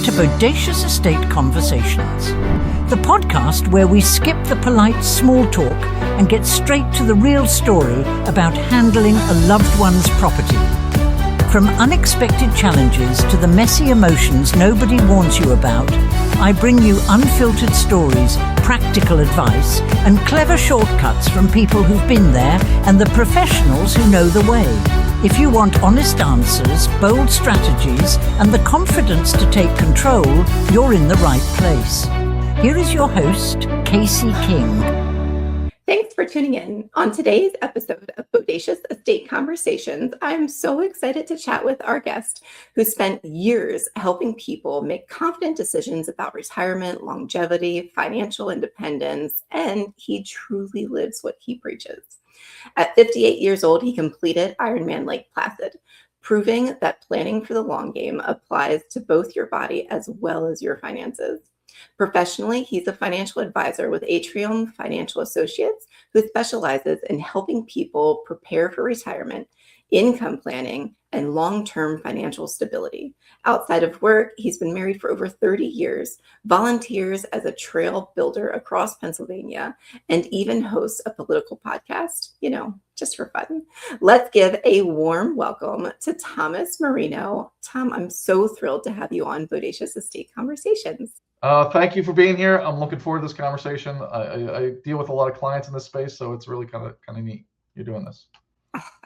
to Bodacious Estate Conversations, the podcast where we skip the polite small talk and get straight to the real story about handling a loved one's property. From unexpected challenges to the messy emotions nobody warns you about, I bring you unfiltered stories, practical advice, and clever shortcuts from people who've been there and the professionals who know the way. If you want honest answers, bold strategies, and the confidence to take control, you're in the right place. Here is your host, Casey King. Thanks for tuning in. On today's episode of Bodacious Estate Conversations, I'm so excited to chat with our guest who spent years helping people make confident decisions about retirement, longevity, financial independence, and he truly lives what he preaches. At 58 years old, he completed Ironman Lake Placid, proving that planning for the long game applies to both your body as well as your finances. Professionally, he's a financial advisor with Atrium Financial Associates, who specializes in helping people prepare for retirement, income planning, and long-term financial stability. Outside of work, he's been married for over 30 years, volunteers as a trail builder across Pennsylvania, and even hosts a political podcast, just for fun. Let's give a warm welcome to Thomas Marino. Tom, I'm so thrilled to have you on Bodacious Estate Conversations. Thank you for being here. I'm looking forward to this conversation. I deal with a lot of clients in this space, so it's really kind of neat you're doing this.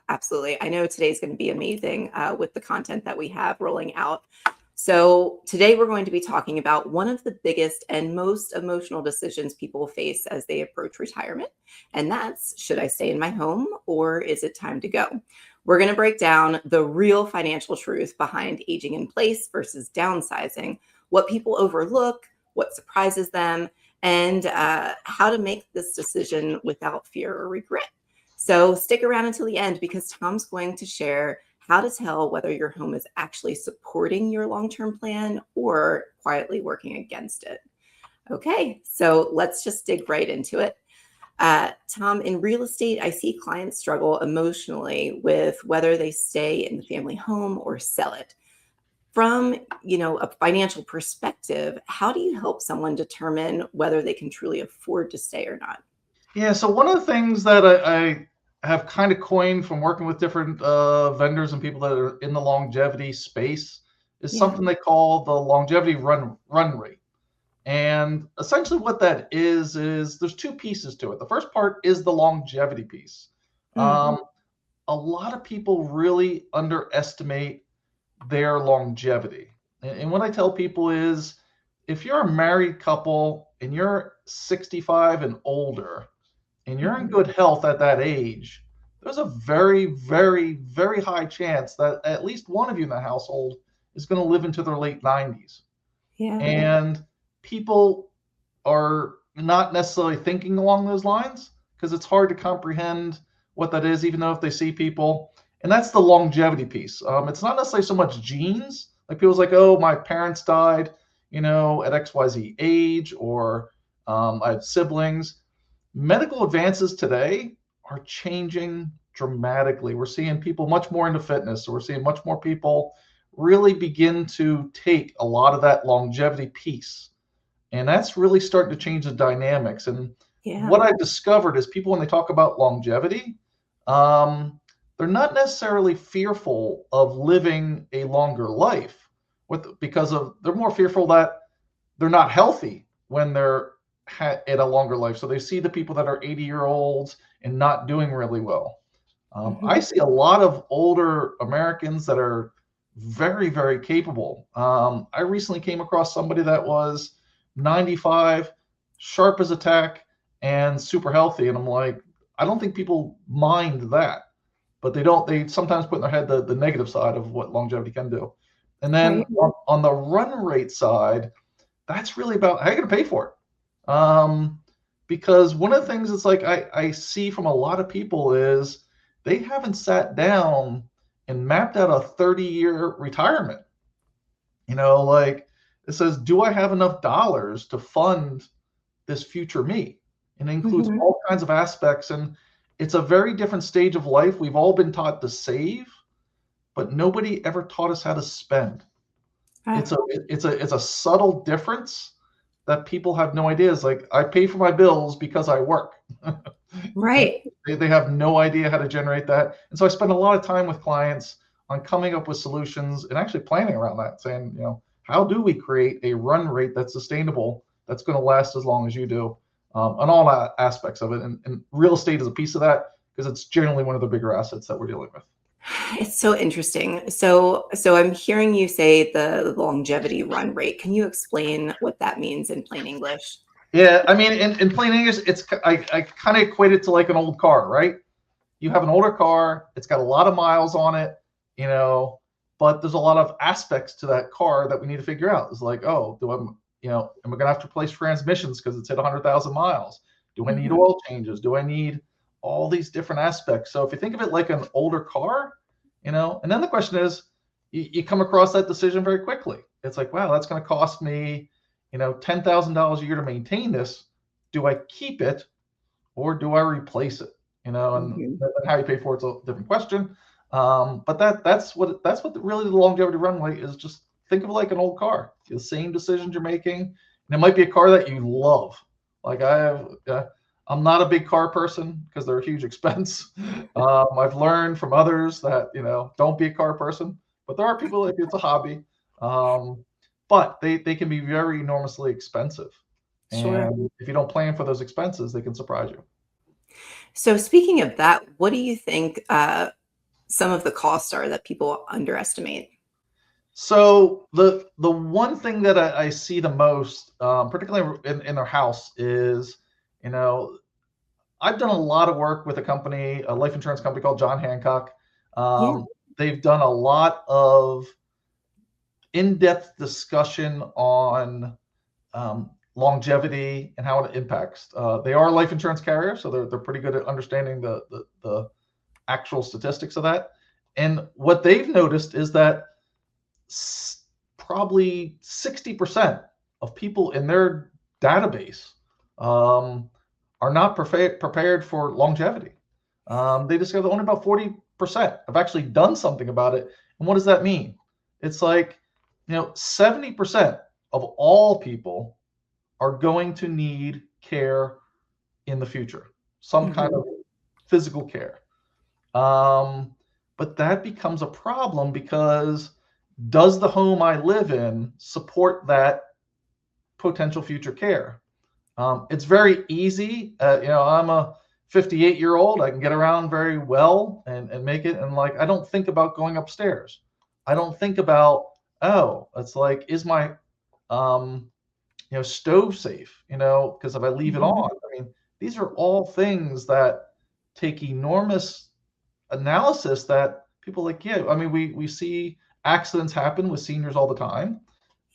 Absolutely. I know today's going to be amazing with the content that we have rolling out. So today we're going to be talking about one of the biggest and most emotional decisions people face as they approach retirement. And that's, should I stay in my home or is it time to go? We're going to break down the real financial truth behind aging in place versus downsizing, what people overlook, what surprises them, and how to make this decision without fear or regret. So stick around until the end because Tom's going to share how to tell whether your home is actually supporting your long-term plan or quietly working against it. Okay, so let's just dig right into it. Tom, in real estate, I see clients struggle emotionally with whether they stay in the family home or sell it. From, a financial perspective, how do you help someone determine whether they can truly afford to stay or not? Yeah, so one of the things that I have kind of coined from working with different vendors and people that are in the longevity space is something they call the longevity run rate. And essentially what that is there's two pieces to it. The first part is the longevity piece. A lot of people really underestimate their longevity. And what I tell people is if you're a married couple and you're 65 and older and you're in good health at that age, there's a very, very, very high chance that at least one of you in the household is going to live into their late 90s. Yeah. And people are not necessarily thinking along those lines because it's hard to comprehend what that is, even though if they see people. And that's the longevity piece. It's not necessarily so much genes. Like people's like, oh, my parents died, at XYZ age, or I have siblings. Medical advances today are changing dramatically. We're seeing people much more into fitness. So we're seeing much more people really begin to take a lot of that longevity piece. And that's really starting to change the dynamics. And what I've discovered is people, when they talk about longevity, they're not necessarily fearful of living a longer life because they're more fearful that they're not healthy when they're at a longer life. So they see the people that are 80-year-olds and not doing really well. I see a lot of older Americans that are very, very capable. I recently came across somebody that was 95, sharp as a tack, and super healthy. And I'm like, I don't think people mind that. But they sometimes put in their head the negative side of what longevity can do. And then on the run rate side, that's really about how you're going to pay for it. Because one of the things it's like I see from a lot of people is they haven't sat down and mapped out a 30-year retirement. Like it says, do I have enough dollars to fund this future me? And it includes all kinds of aspects. And it's a very different stage of life. We've all been taught to save, but nobody ever taught us how to spend. It's a subtle difference that people have no idea. It's like, I pay for my bills because I work. And Right. they have no idea how to generate that. And so I spend a lot of time with clients on coming up with solutions and actually planning around that, saying, how do we create a run rate that's sustainable, that's going to last as long as you do, on all aspects of it. And real estate is a piece of that, because it's generally one of the bigger assets that we're dealing with. It's so interesting. So I'm hearing you say the longevity run rate. Can you explain what that means in plain English? Yeah, I mean, in plain English, I kind of equate it to like an old car, right? You have an older car, it's got a lot of miles on it, but there's a lot of aspects to that car that we need to figure out. It's like, oh, am I going to have to replace transmissions because it's hit 100,000 miles? Do I need oil changes? Do I need all these different aspects? So if you think of it like an older car, and then the question is, you come across that decision very quickly. It's like, wow, that's going to cost me, $10,000 a year to maintain this. Do I keep it, or do I replace it? And how you pay for it's a different question. But that's what really the longevity runway is. Just think of it like an old car. The same decisions you're making, and it might be a car that you love. Like I'm not a big car person because they're a huge expense. I've learned from others that don't be a car person, but there are people like it's a hobby. But they can be very enormously expensive. Sure. And if you don't plan for those expenses, they can surprise you. So speaking of that, what do you think some of the costs are that people underestimate? So the one thing that I see the most, particularly in their house, is, I've done a lot of work with a life insurance company called John Hancock. They've done a lot of in-depth discussion on longevity and how it impacts. They are a life insurance carrier, so they're pretty good at understanding the actual statistics of that. And what they've noticed is that probably 60% of people in their database are not prepared for longevity. They discovered only about 40% have actually done something about it. And what does that mean? It's like, 70% of all people are going to need care in the future, some kind of physical care. But that becomes a problem, because does the home I live in support that potential future care? It's very easy. I'm a 58-year-old. I can get around very well and make it. And I don't think about going upstairs. I don't think about, it's like, is my stove safe? Because if I leave it on, these are all things that take enormous analysis that people we see accidents happen with seniors all the time.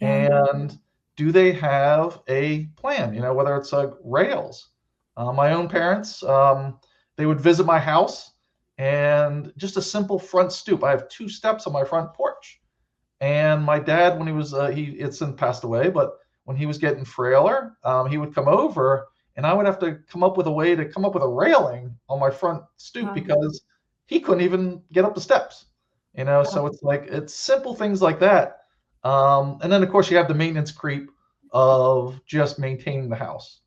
And do they have a plan? Whether it's rails. My own parents, they would visit my house, and just a simple front stoop. I have 2 steps on my front porch. And my dad, when he was, it's since passed away, but when he was getting frailer, he would come over, and I would have to come up with a railing on my front stoop, because he couldn't even get up the steps. So it's simple things like that. And then of course you have the maintenance creep of just maintaining the house.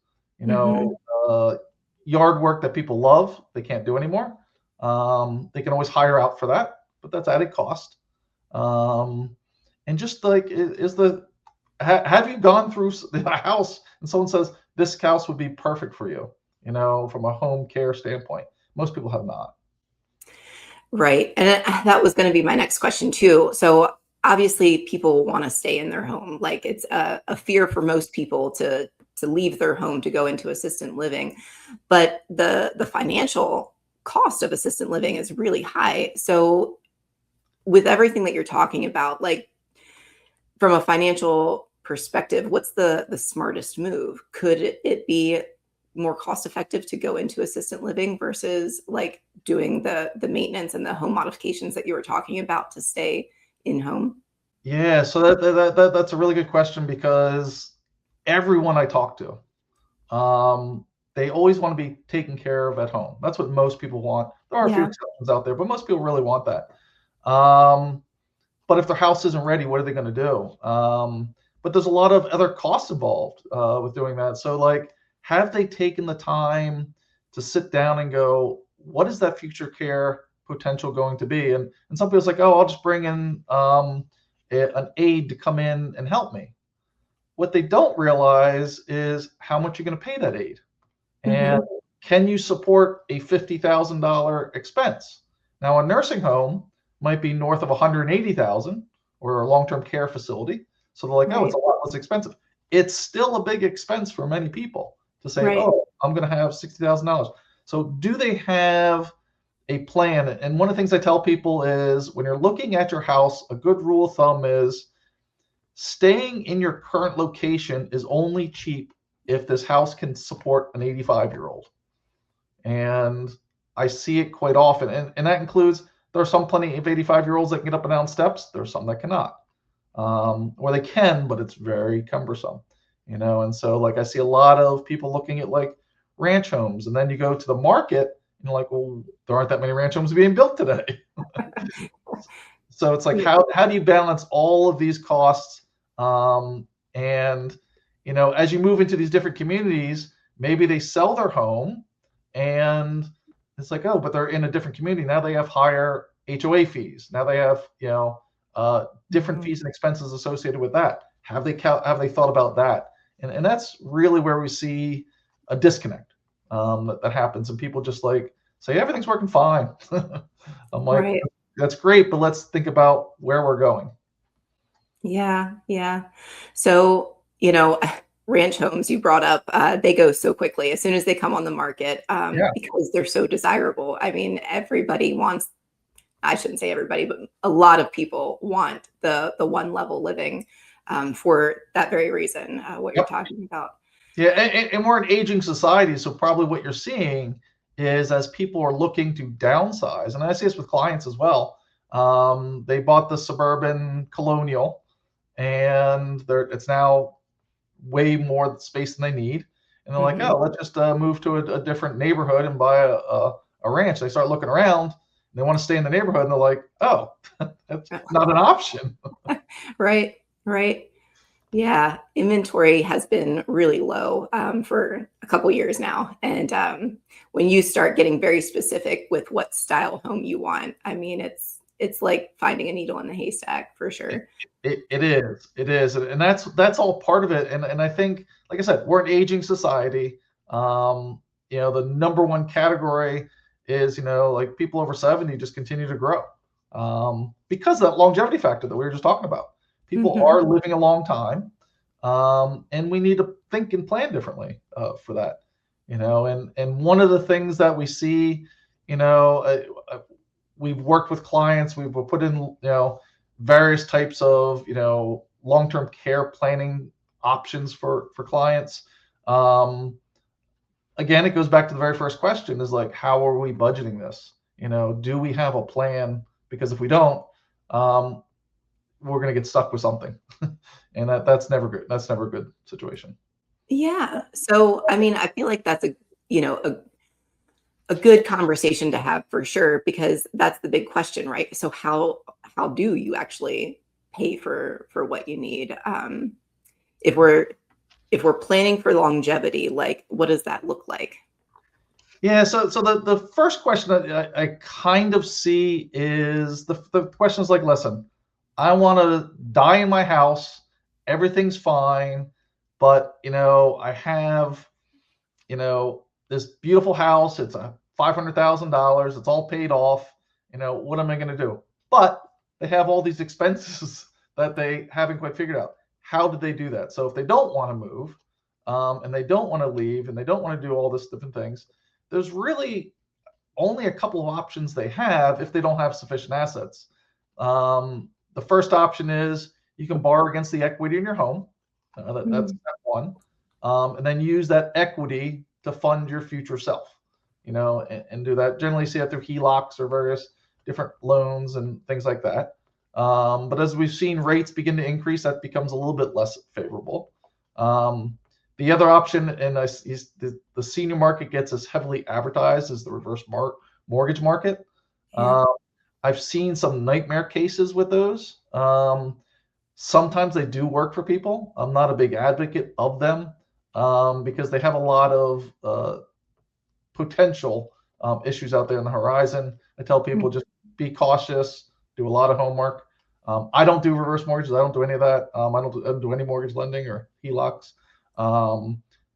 Yard work that people love, they can't do anymore. They can always hire out for that, but that's added cost. And just have you gone through the house and someone says this house would be perfect for you, from a home care standpoint? Most people have not. Right. And that was going to be my next question too. So obviously people want to stay in their home. Like, it's a fear for most people to leave their home to go into assisted living, but the financial cost of assisted living is really high. So with everything that you're talking about, like, from a financial perspective, what's the smartest move? Could it be more cost effective to go into assisted living versus doing the maintenance and the home modifications that you were talking about to stay in home? Yeah, so that's a really good question, because everyone I talk to, they always want to be taken care of at home. That's what most people want. There are a few exceptions out there, but most people really want that. but if their house isn't ready, what are they going to do? But there's a lot of other costs involved with doing that. So like, have they taken the time to sit down and go, what is that future care potential going to be? And some people's like, oh, I'll just bring in an aide to come in and help me. What they don't realize is how much you're going to pay that aide. And can you support a $50,000 expense? Now, a nursing home might be north of $180,000, or a long-term care facility. So they're like, oh, it's a lot less expensive. It's still a big expense for many people to say, oh, I'm going to have $60,000. So do they have a plan? And one of the things I tell people is, when you're looking at your house, a good rule of thumb is staying in your current location is only cheap if this house can support an 85-year-old. And I see it quite often. And that includes, there are some plenty of 85-year-olds that can get up and down steps. There are some that cannot. Or they can, but it's very cumbersome, and so like I see a lot of people looking at like ranch homes, and then you go to the market and you're like, well, there aren't that many ranch homes being built today. So it's like, how do you balance all of these costs? And as you move into these different communities, maybe they sell their home and it's like, oh, but they're in a different community. Now they have higher HOA fees. Now they have, different fees and expenses associated with that. Have they thought about that? And that's really where we see a disconnect that happens, and people just like say everything's working fine. I'm like, that's great, but let's think about where we're going. Yeah. So, ranch homes you brought up, they go so quickly as soon as they come on the market, because they're so desirable. I mean, everybody wants, I shouldn't say everybody, but a lot of people want the one level living for that very reason, what you're talking about. Yeah, and we're an aging society, so probably what you're seeing is, as people are looking to downsize, and I see this with clients as well, they bought the suburban colonial, and it's now way more space than they need, and they're like, oh, let's just move to a different neighborhood and buy a ranch. They start looking around. They want to stay in the neighborhood, and they're like, oh, that's not an option. Right. Yeah. Inventory has been really low for a couple years now. And when you start getting very specific with what style home you want, I mean, it's like finding a needle in the haystack for sure. It is. And that's all part of it. And I think, like I said, we're an aging society. The number one category is, like people over 70 just continue to grow because of that longevity factor that we were just talking about. People are living a long time, and we need to think and plan differently for that. And one of the things that we see, we've worked with clients, we've put in, various types of, long-term care planning options for clients. Again, it goes back to the very first question, is like, how are we budgeting this? Do we have a plan? Because if we don't, we're going to get stuck with something. And that's never good. That's never a good situation. Yeah. So, I mean, I feel like that's a good conversation to have for sure, because that's the big question, right? So how do you actually pay for what you need? If we're planning for longevity, like, what does that look like? Yeah, so the first question that I kind of see is the question is like, listen, I want to die in my house, everything's fine, but I have this beautiful house, it's a $500,000, it's all paid off, what am I going to do? But they have all these expenses that they haven't quite figured out. How did they do that? So if they don't want to move, and they don't want to leave, and they don't want to do all this different things, there's really only a couple of options they have if they don't have sufficient assets. The first option is you can borrow against the equity in your home. That's step one. And then use that equity to fund your future self, and do that. Generally see that through HELOCs or various different loans and things like that. But as we've seen rates begin to increase, that becomes a little bit less favorable. The other option, and the senior market gets as heavily advertised as the reverse mortgage market. I've seen some nightmare cases with those. Sometimes they do work for people. I'm not a big advocate of them because they have a lot of potential issues out there in the horizon. I tell people just be cautious, do a lot of homework. I don't do reverse mortgages. I don't do any of that. I don't do any mortgage lending or HELOCs.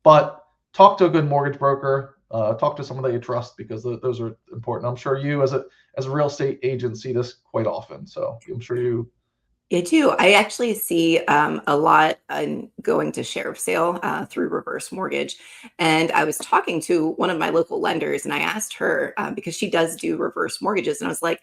But talk to a good mortgage broker. Talk to someone that you trust because those are important. I'm sure you, as a real estate agent, see this quite often. So I'm sure you. I do. I actually see a lot in going to sheriff's sale through reverse mortgage. And I was talking to one of my local lenders and I asked her because she does do reverse mortgages. And I was like,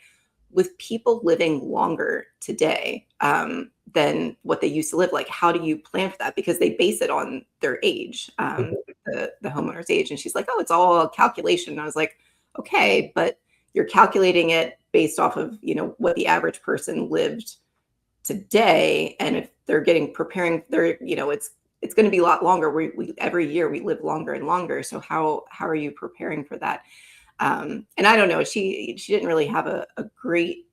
with people living longer today than what they used to live, like, how do you plan for that? Because they base it on their age, the homeowner's age. And she's like, oh, it's all a calculation. And I was like, okay, but you're calculating it based off of, what the average person lived today, and if they're preparing, it's going to be a lot longer. We every year we live longer and longer. So how are you preparing for that? And I don't know. She didn't really have a great,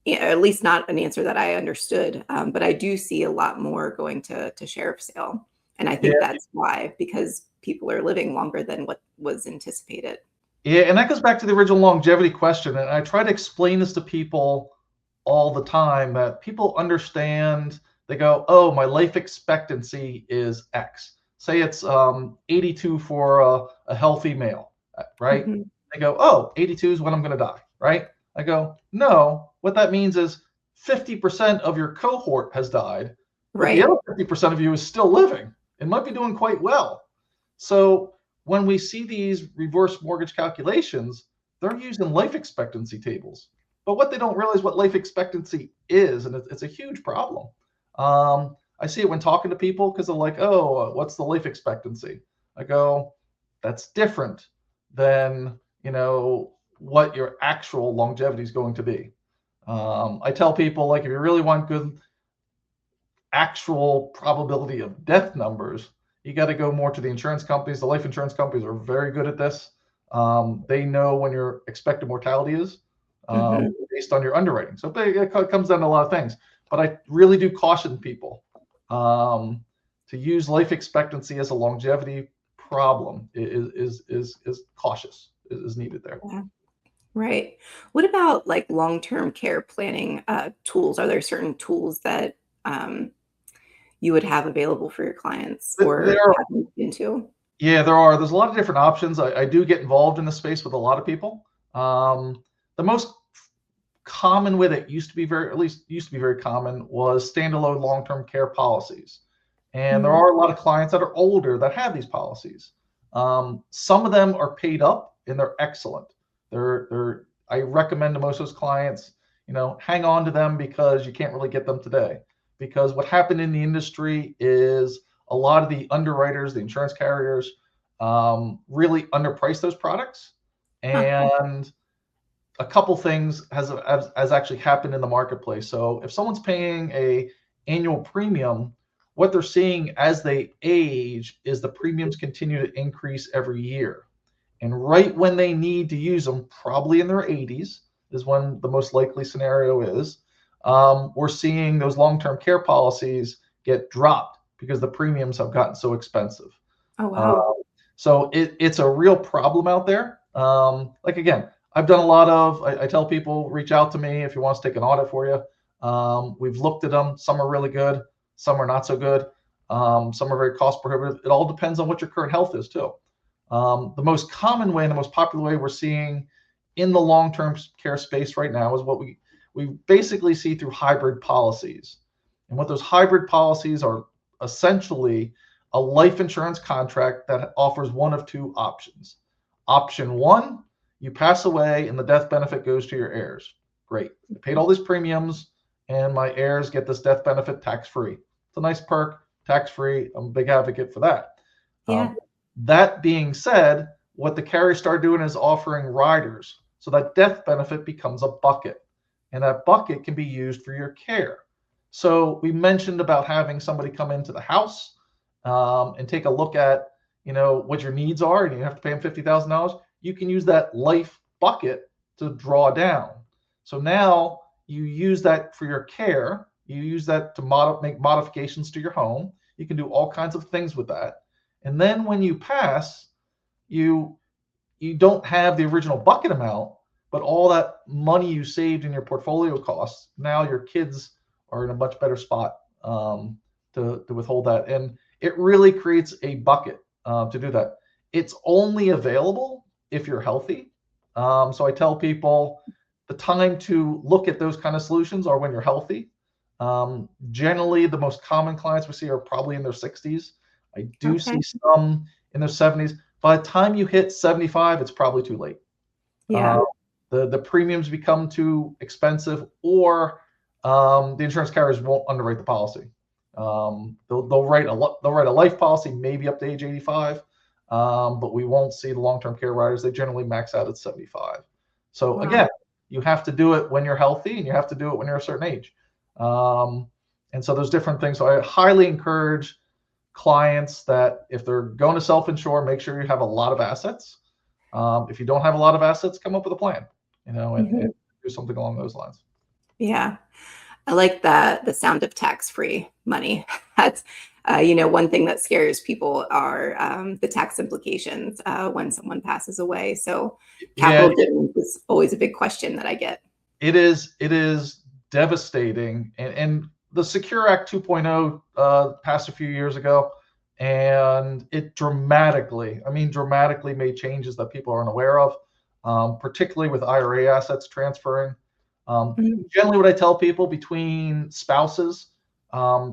at least not an answer that I understood. But I do see a lot more going to sheriff's sale, and I think that's why, because people are living longer than what was anticipated. Yeah, and that goes back to the original longevity question. And I try to explain this to people all the time, that people understand. They go, oh, my life expectancy is X. Say it's 82 for a healthy male, right? Mm-hmm. They go, oh, 82 is when I'm going to die, right? I go, no, what that means is 50% of your cohort has died, but the other 50% of you is still living and might be doing quite well. So when we see these reverse mortgage calculations, they're using life expectancy tables. But what they don't realize what life expectancy is, and it's a huge problem. I see it when talking to people because they're like, oh, what's the life expectancy? I go, that's different than, what your actual longevity is going to be. I tell people, like, if you really want good actual probability of death numbers, you got to go more to the insurance companies. The life insurance companies are very good at this. They know when your expected mortality is. Based on your underwriting. So it comes down to a lot of things. But I really do caution people to use life expectancy as a longevity problem is cautious, is needed there. Yeah. Right. What about like long-term care planning tools? Are there certain tools that you would have available for your clients or have looked into? Yeah, there are. There's a lot of different options. I do get involved in the space with a lot of people. The most common way that used to be very common was standalone long-term care policies. And there are a lot of clients that are older that have these policies. Some of them are paid up and they're excellent. I recommend to most of those clients, hang on to them because you can't really get them today. Because what happened in the industry is a lot of the underwriters, the insurance carriers, really underpriced those products. And a couple things has actually happened in the marketplace. So if someone's paying a annual premium, what they're seeing as they age is the premiums continue to increase every year. And right when they need to use them, probably in their 80s, is when the most likely scenario is, we're seeing those long-term care policies get dropped because the premiums have gotten so expensive. Oh, wow. So it's a real problem out there. Like, again, I've done a lot of, I tell people, reach out to me if you want us to take an audit for you. We've looked at them. Some are really good. Some are not so good. Some are very cost prohibitive. It all depends on what your current health is too. The most common way and the most popular way we're seeing in the long-term care space right now is what we basically see through hybrid policies. And what those hybrid policies are essentially a life insurance contract that offers one of two options. Option one, you pass away and the death benefit goes to your heirs. Great. I paid all these premiums and my heirs get this death benefit tax-free. It's a nice perk, tax-free. I'm a big advocate for that. Yeah. That being said, what the carriers start doing is offering riders. So that death benefit becomes a bucket. And that bucket can be used for your care. So we mentioned about having somebody come into the house and take a look at, what your needs are, and you have to pay them $50,000. You can use that life bucket to draw down. So now you use that for your care. You use that to make modifications to your home. You can do all kinds of things with that. And then when you pass, you don't have the original bucket amount, but all that money you saved in your portfolio costs, now your kids are in a much better spot to withhold that. And it really creates a bucket to do that. It's only available if you're healthy. So I tell people the time to look at those kind of solutions are when you're healthy. Generally, the most common clients we see are probably in their 60s. I do see some in their 70s. By the time you hit 75, it's probably too late. Yeah. The premiums become too expensive, or the insurance carriers won't underwrite the policy. They'll write a life policy maybe up to age 85, but we won't see the long-term care riders. They generally max out at 75. So again, you have to do it when you're healthy, and you have to do it when you're a certain age. And so there's different things. So I highly encourage clients that if they're going to self-insure, make sure you have a lot of assets. If you don't have a lot of assets, come up with a plan, and do something along those lines. Yeah. I like the sound of tax-free money. That's, one thing that scares people are the tax implications when someone passes away. So capital gains is always a big question that I get. It is devastating. And the Secure Act 2.0 passed a few years ago, and it dramatically made changes that people are unaware of, particularly with IRA assets transferring. Generally, what I tell people, between spouses,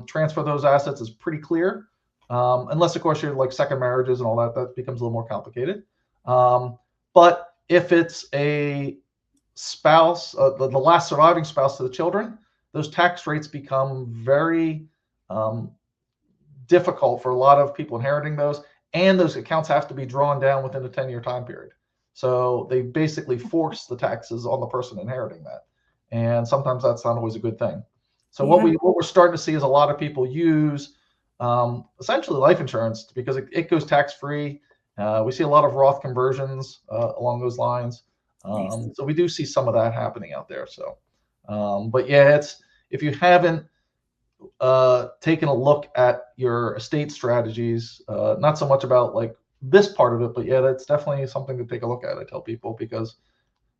transfer those assets is pretty clear, unless of course you're like second marriages and all that becomes a little more complicated. But if it's a spouse, the last surviving spouse to the children, those tax rates become very difficult for a lot of people inheriting those, and those accounts have to be drawn down within a 10-year time period. So they basically force the taxes on the person inheriting that. And sometimes that's not always a good thing. So what we're starting to see is a lot of people use essentially life insurance because it goes tax-free. We see a lot of Roth conversions along those lines. So we do see some of that happening out there. So, but yeah, if you haven't taken a look at your estate strategies, not so much about like this part of it, but yeah, that's definitely something to take a look at. I tell people, because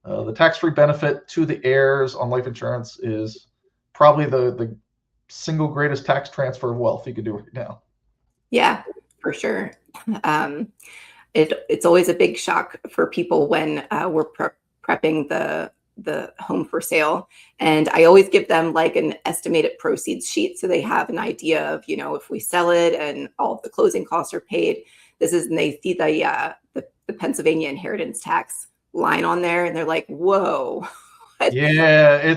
the tax-free benefit to the heirs on life insurance is probably the single greatest tax transfer of wealth you could do right now. Yeah, for sure. It's always a big shock for people when we're prepping the home for sale. And I always give them like an estimated proceeds sheet so they have an idea of, if we sell it and all of the closing costs are paid, and they see the Pennsylvania inheritance tax line on there, and they're like, whoa. Yeah,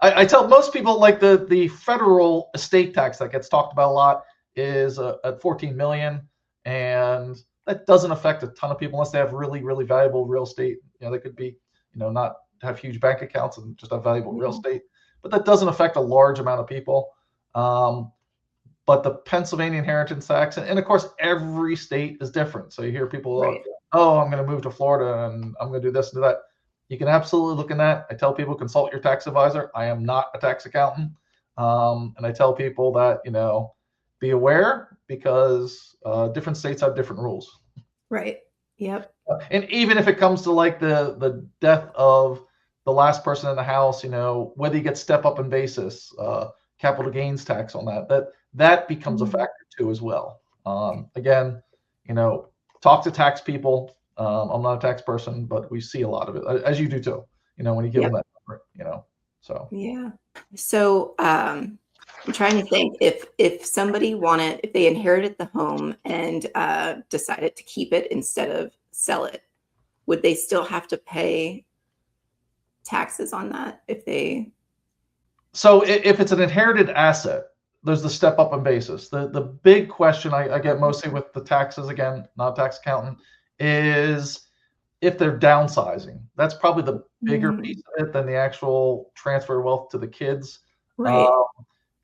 I tell most people, like the federal estate tax that gets talked about a lot is at 14 million, and that doesn't affect a ton of people unless they have really, really valuable real estate. They could be, not have huge bank accounts and just have valuable real estate, but that doesn't affect a large amount of people. But the Pennsylvania inheritance tax, and of course every state is different. So you hear people, oh, I'm going to move to Florida and I'm going to do this and do that. You can absolutely look in that. I tell people, consult your tax advisor. I am not a tax accountant. And I tell people that, be aware, because different states have different rules. Right. Yep. And even if it comes to like the death of the last person in the house, whether you get step up in basis, capital gains tax on that becomes a factor too as well. Again, talk to tax people. I'm not a tax person, but we see a lot of it, as you do too, when you give them that number, so. Yeah. So I'm trying to think, if somebody if they inherited the home and decided to keep it instead of sell it, would they still have to pay taxes on that So if it's an inherited asset, there's the step up in basis. The big question I get mostly with the taxes, again, not a tax accountant, is if they're downsizing. That's probably the bigger piece of it than the actual transfer of wealth to the kids. Right.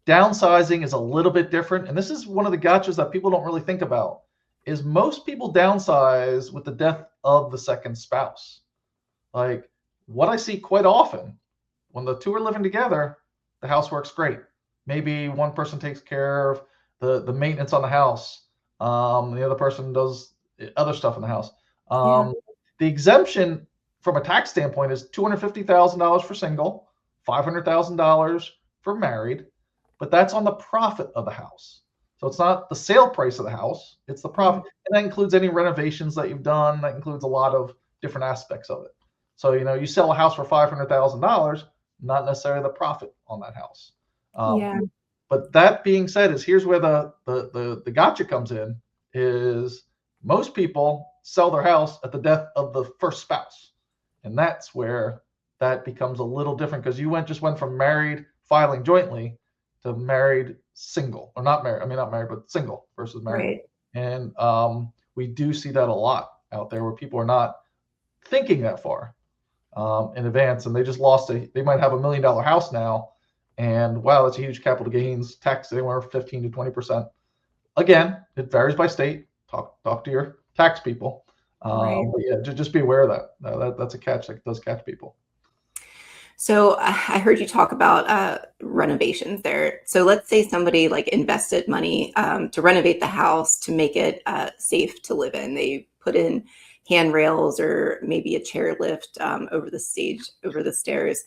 Downsizing is a little bit different. And this is one of the gotchas that people don't really think about, is most people downsize with the death of the second spouse. Like what I see quite often when the two are living together, the house works great. Maybe one person takes care of the maintenance on the house. The other person does other stuff in the house. Yeah. The exemption from a tax standpoint is $250,000 for single, $500,000 for married, but that's on the profit of the house. So it's not the sale price of the house, it's the profit. And that includes any renovations that you've done. That includes a lot of different aspects of it. So, you sell a house for $500,000, not necessarily the profit on that house. Yeah. But that being said, here's where the gotcha comes in, is most people sell their house at the death of the first spouse. And that's where that becomes a little different, because you just went from married filing jointly to married single, or not married, but single versus married. Right. And we do see that a lot out there, where people are not thinking that far in advance, and they just they might have $1 million house now, and wow, that's a huge capital gains tax, anywhere 15 to 20%. Again, it varies by state. Talk to your tax people. Right. But yeah, just be aware of that. That's a catch that does catch people. So I heard you talk about renovations there. So let's say somebody invested money to renovate the house to make it safe to live in. They put in handrails or maybe a chairlift over the stairs.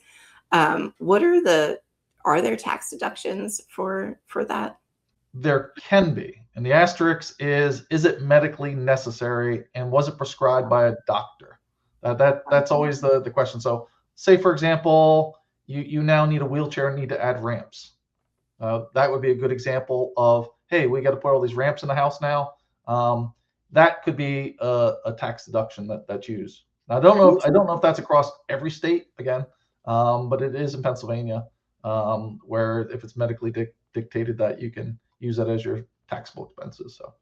Are there tax deductions for that? There can be. And the asterisk is it medically necessary, and was it prescribed by a doctor? That's always the question. So say, for example, you now need a wheelchair and need to add ramps. That would be a good example of, hey, we got to put all these ramps in the house now. That could be a tax deduction that's used. Now, I don't know if that's across every state again, but it is in Pennsylvania, where if it's medically dictated, that you can use that as your taxable expenses. So,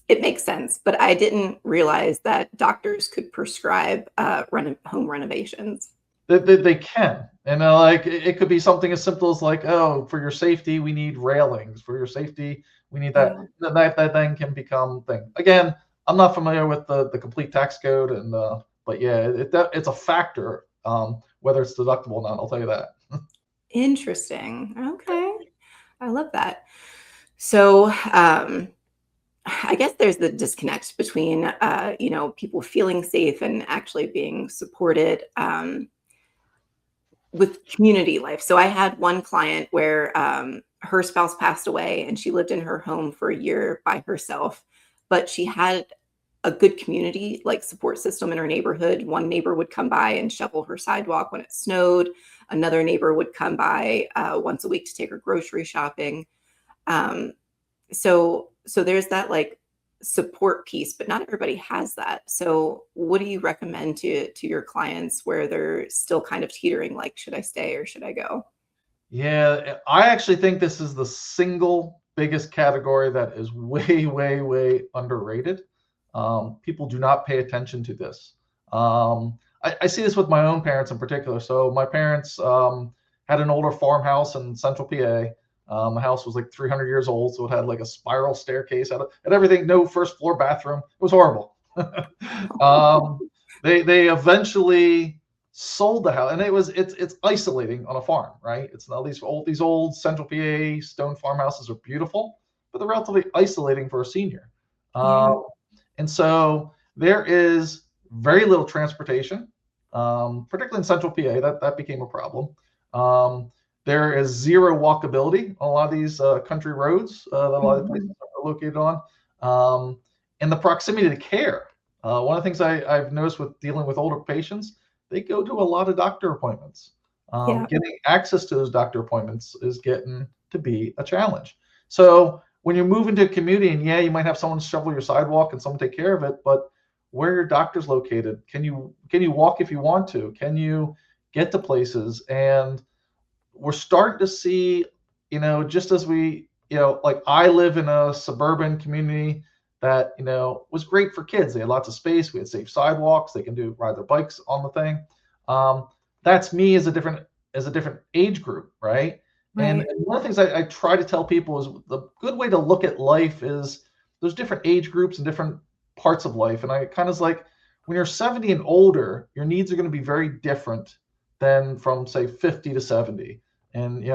it makes sense, but I didn't realize that doctors could prescribe home renovations. They can, and it could be something as simple as for your safety, we need railings. For your safety, we need that. Yeah. That then can become thing. Again, I'm not familiar with the complete tax code, but yeah, it's a factor, whether it's deductible or not. I'll tell you that. Interesting. Okay, I love that. So, I guess there's the disconnect between, people feeling safe and actually being supported with community life. So I had one client where her spouse passed away and she lived in her home for a year by herself, but she had a good community support system in her neighborhood. One neighbor would come by and shovel her sidewalk when it snowed. Another neighbor would come by once a week to take her grocery shopping. So there's that support piece, but not everybody has that. So what do you recommend to your clients where they're still kind of teetering, should I stay or should I go? Yeah, I actually think this is the single biggest category that is way, way, way underrated. People do not pay attention to this. I see this with my own parents in particular. So my parents had an older farmhouse in central PA. The house was 300 years old, so it had a spiral staircase, had everything, no first floor bathroom. It was horrible. They eventually sold the house, and it's isolating on a farm, right? It's all these old central PA stone farmhouses are beautiful, but they're relatively isolating for a senior. And so there is very little transportation, particularly in central PA. That became a problem. There is zero walkability on a lot of these country roads that a lot of places are located on. And the proximity to care. One of the things I've noticed with dealing with older patients, they go to a lot of doctor appointments. Getting access to those doctor appointments is getting to be a challenge. So when you move into a community, and you might have someone shovel your sidewalk and someone take care of it, but where are your doctors located? Can you walk if you want to? Can you get to places? And we're starting to see, just as we, I live in a suburban community that, was great for kids. They had lots of space. We had safe sidewalks. They can ride their bikes on the thing. That's me as a different age group, right? And one of the things I try to tell people is the good way to look at life is there's different age groups and different parts of life. And I kind of when you're 70 and older, your needs are going to be very different than from say 50 to 70. And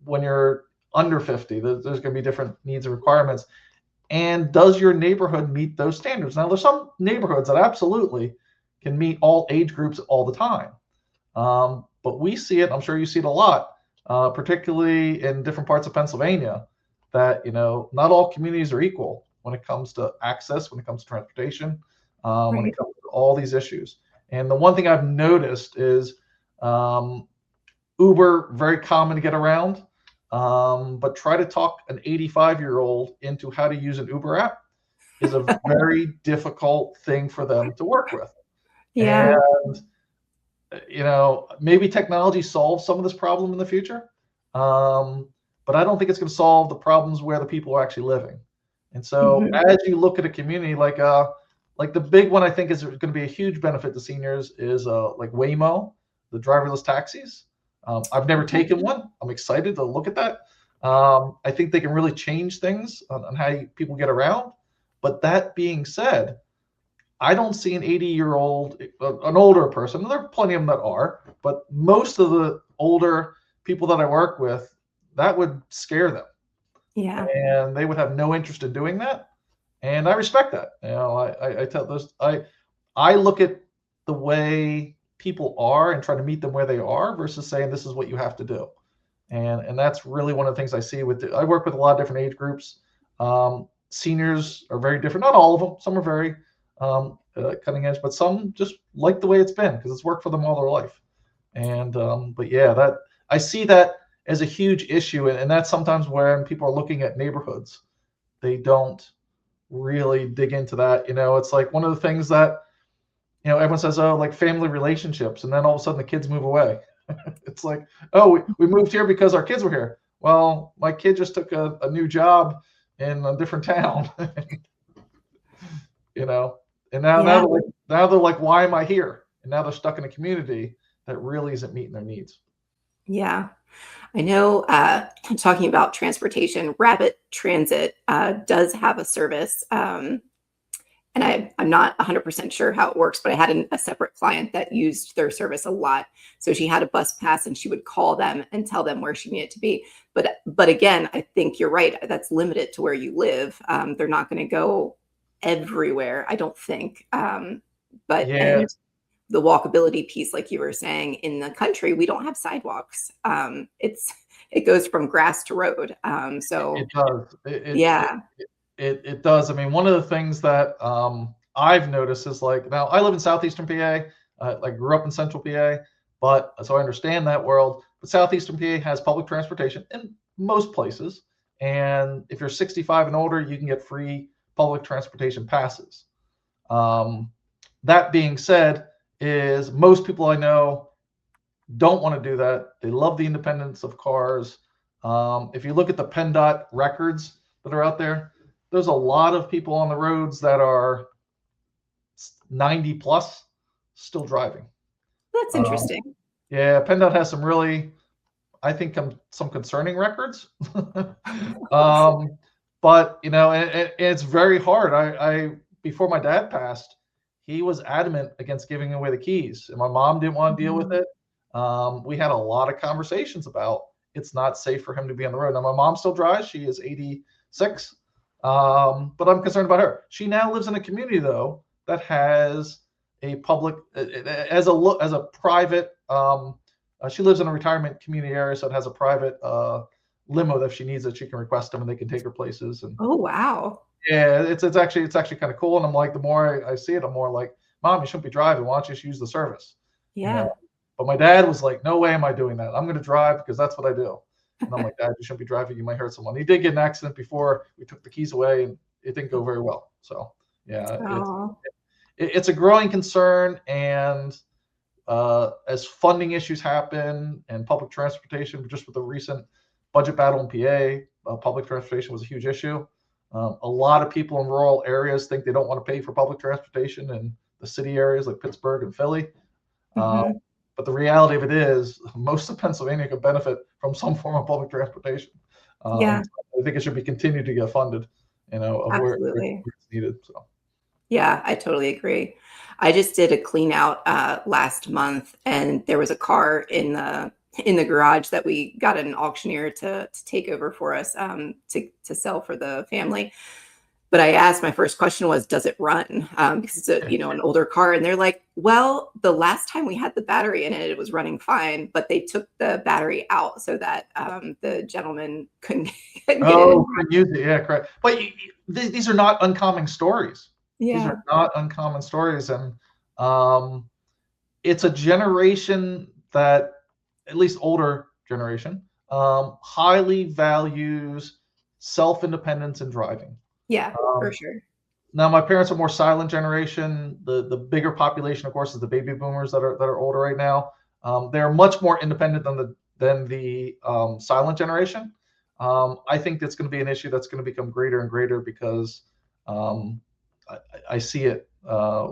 when you're under 50, there's going to be different needs and requirements. And does your neighborhood meet those standards? Now, there's some neighborhoods that absolutely can meet all age groups all the time. But we see it, I'm sure you see it a lot, particularly in different parts of Pennsylvania, that, not all communities are equal when it comes to access, when it comes to transportation, when it comes to all these issues. And the one thing I've noticed is Uber, very common to get around, but try to talk an 85-year-old into how to use an Uber app is a very difficult thing for them to work with. Yeah. And, maybe technology solves some of this problem in the future, but I don't think it's going to solve the problems where the people are actually living. And so as you look at a community like the big one, I think is going to be a huge benefit to seniors is like Waymo, the driverless taxis. I've never taken one. I'm excited to look at that. I think they can really change things on how people get around. But that being said, I don't see an 80-year-old, an older person. There are plenty of them that are, but most of the older people that I work with, that would scare them. Yeah. And they would have no interest in doing that. And I respect that. I tell those, I look at the way people are and try to meet them where they are versus saying this is what you have to do. And that's really one of the things I see I work with a lot of different age groups. Seniors are very different. Not all of them. Some are very cutting edge, but some just like the way it's been because it's worked for them all their life. And but yeah, that I see that as a huge issue, and that's sometimes when people are looking at neighborhoods, they don't really dig into that. It's like one of the things that everyone says, oh, like family relationships, and then all of a sudden the kids move away. It's like, oh, we moved here because our kids were here. Well, my kid just took a new job in a different town. And now they're like, why am I here? And now they're stuck in a community that really isn't meeting their needs. Yeah. I know, talking about transportation, Rapid Transit does have a service. And I'm not 100% sure how it works, but I had a separate client that used their service a lot. So she had a bus pass and she would call them and tell them where she needed to be. But again, I think you're right. That's limited to where you live. They're not going to go everywhere, I don't think. But Yeah. and the walkability piece, like you were saying, in the country, we don't have sidewalks. It goes from grass to road. So it does. yeah. It does. I mean, one of the things that I've noticed is like, now I live in southeastern PA. I grew up in central PA, but so I understand that world. But southeastern PA has public transportation in most places, and if you're 65 and older, you can get free public transportation passes. That being said, is most people I know don't want to do that. They love the independence of cars. If you look at the PennDOT records that are out there, there's a lot of people on the roads that are 90 plus still driving. That's interesting. Yeah, PennDOT has some really, I think, some concerning records. But it's very hard. I before my dad passed, he was adamant against giving away the keys, and my mom didn't want to deal with it. We had a lot of conversations about it's not safe for him to be on the road. Now, my mom still drives. She is 86. But I'm concerned about her. She now lives in a community, though, that has a public, as a private, she lives in a retirement community area, so it has a private limo that if she needs it, she can request them and they can take her places. And oh, wow. Yeah, it's actually kind of cool. And I'm like, the more I see it, I'm more like, Mom, you shouldn't be driving. Why don't you just use the service? Yeah. But my dad was like, no way am I doing that. I'm going to drive because that's what I do. And I'm like, Dad, you shouldn't be driving. You might hurt someone. He did get in an accident before we took the keys away, and it didn't go very well. So, yeah, it's a growing concern. And as funding issues happen and public transportation, just with the recent budget battle in PA, public transportation was a huge issue. A lot of people in rural areas think they don't want to pay for public transportation in the city areas like Pittsburgh and Philly. But the reality of it is most of Pennsylvania could benefit from some form of public transportation. I think it should be continued to get funded, of where it's needed. So. Yeah, I totally agree. I just did a clean out last month, and there was a car in the garage that we got an auctioneer to take over for us, to sell for the family. But I asked, my first question was, does it run? Because it's a, an older car. And they're like, well, the last time we had the battery in it, it was running fine, but they took the battery out so that the gentleman couldn't get it in. Couldn't use it. Yeah, correct. But these are not uncommon stories. These Yeah. are not uncommon stories. And it's a generation that, at least older generation, highly values self-independence and driving. Yeah, for sure. Now, my parents are more silent generation. The bigger population, of course, is the baby boomers that are older right now. They're much more independent than the silent generation. I think that's going to be an issue that's going to become greater and greater because I see it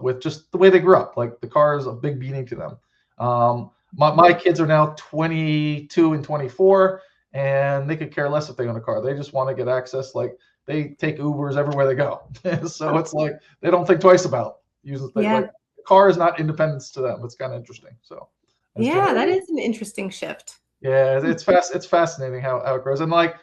with just the way they grew up. Like, the car is a big beating to them. My kids are now 22 and 24, and they could care less if they own a car. They just want to get access. Like, they take Ubers everywhere they go. So it's like they don't think twice about using things. Yeah. Like, the car is not independence to them. It's kind of interesting. So Yeah, that is an interesting shift. yeah, it's fascinating how it grows. And like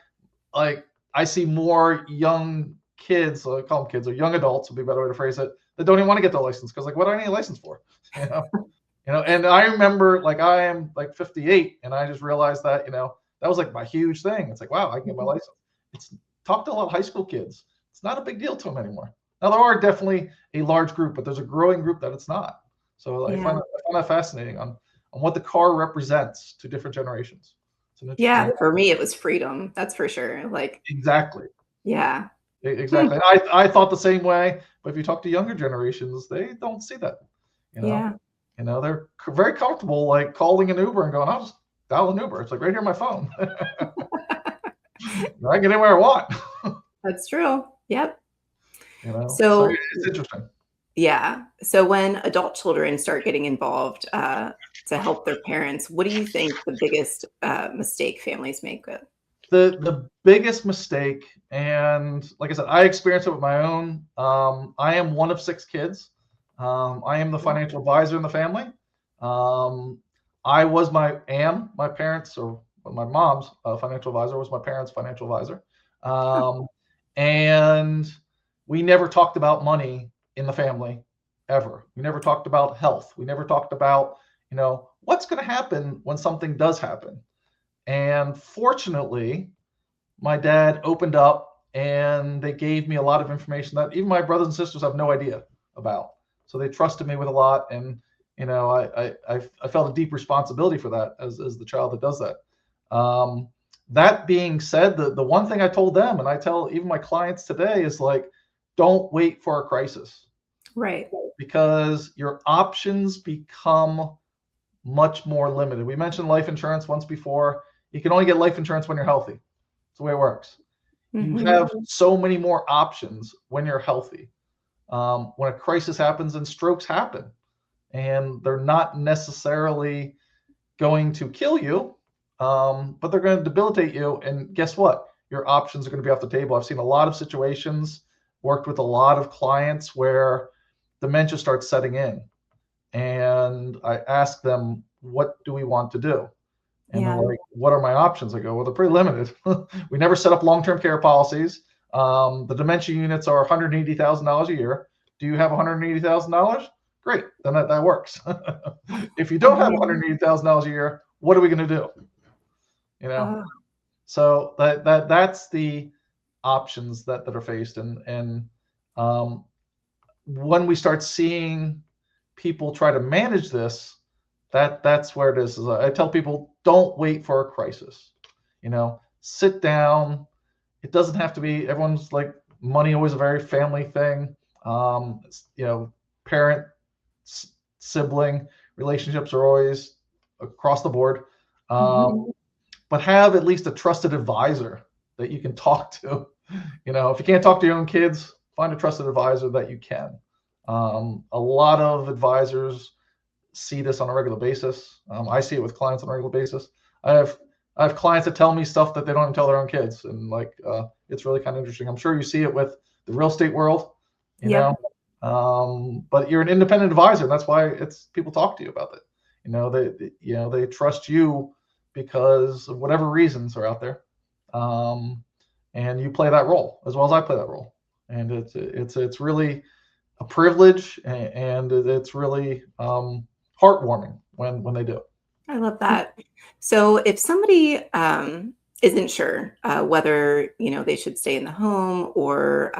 I see more young kids, I call them kids, or young adults would be a better way to phrase it, that don't even want to get their license because, like, what do I need a license for? And I remember, like, I am like 58, and I just realized that that was like my huge thing. It's like, wow, I can get my license. It's talk to a lot of high school kids. It's not a big deal to them anymore. Now, there are definitely a large group, but there's a growing group that it's not. So I find that fascinating on what the car represents to different generations. Yeah, for me, it was freedom. That's for sure. Like, exactly. Yeah. Exactly. I thought the same way, but if you talk to younger generations, they don't see that. Yeah. They're very comfortable, like, calling an Uber and going, I'll just dial an Uber. It's like right here on my phone. I can get anywhere I want. That's true. Yep. So it's interesting. Yeah. So when adult children start getting involved to help their parents, what do you think the biggest mistake families make with? The biggest mistake, and like I said, I experienced it with my own. I am one of 6 kids. I am the financial advisor in the family. I was my parents, or my mom's financial advisor was my parents' financial advisor. And we never talked about money in the family ever. We never talked about health. We never talked about, what's going to happen when something does happen. And fortunately, my dad opened up, and they gave me a lot of information that even my brothers and sisters have no idea about. So they trusted me with a lot, and I felt a deep responsibility for that as the child that does that. That being said, the one thing I told them, and I tell even my clients today, is like, don't wait for a crisis. Right. Because your options become much more limited. We mentioned life insurance once before. You can only get life insurance when you're healthy. That's the way it works. Mm-hmm. You have so many more options when you're healthy. When a crisis happens, and strokes happen, and they're not necessarily going to kill you, but they're going to debilitate you. And guess what? Your options are going to be off the table. I've seen a lot of situations, worked with a lot of clients where dementia starts setting in. And I ask them, what do we want to do? And they're like, what are my options? I go, well, they're pretty limited. We never set up long-term care policies. The dementia units are $180,000 a year. Do you have $180,000? Great, then that works. If you don't have $180,000 a year, what are we going to do? So that's the options that are faced. And when we start seeing people try to manage this, that's where it is. I tell people, don't wait for a crisis. Sit down. It doesn't have to be, everyone's like, money always a very family thing. Parent sibling relationships are always across the board. But have at least a trusted advisor that you can talk to. If you can't talk to your own kids, find a trusted advisor that you can. A lot of advisors see this on a regular basis. I see it with clients on a regular basis. I have clients that tell me stuff that they don't even tell their own kids, and it's really kind of interesting. I'm sure you see it with the real estate world. You know, But you're an independent advisor. And that's why people talk to you about it. They trust you because of whatever reasons are out there. And you play that role as well as I play that role. And it's really a privilege, and it's really heartwarming when they do. I love that. So if somebody isn't sure whether, they should stay in the home or,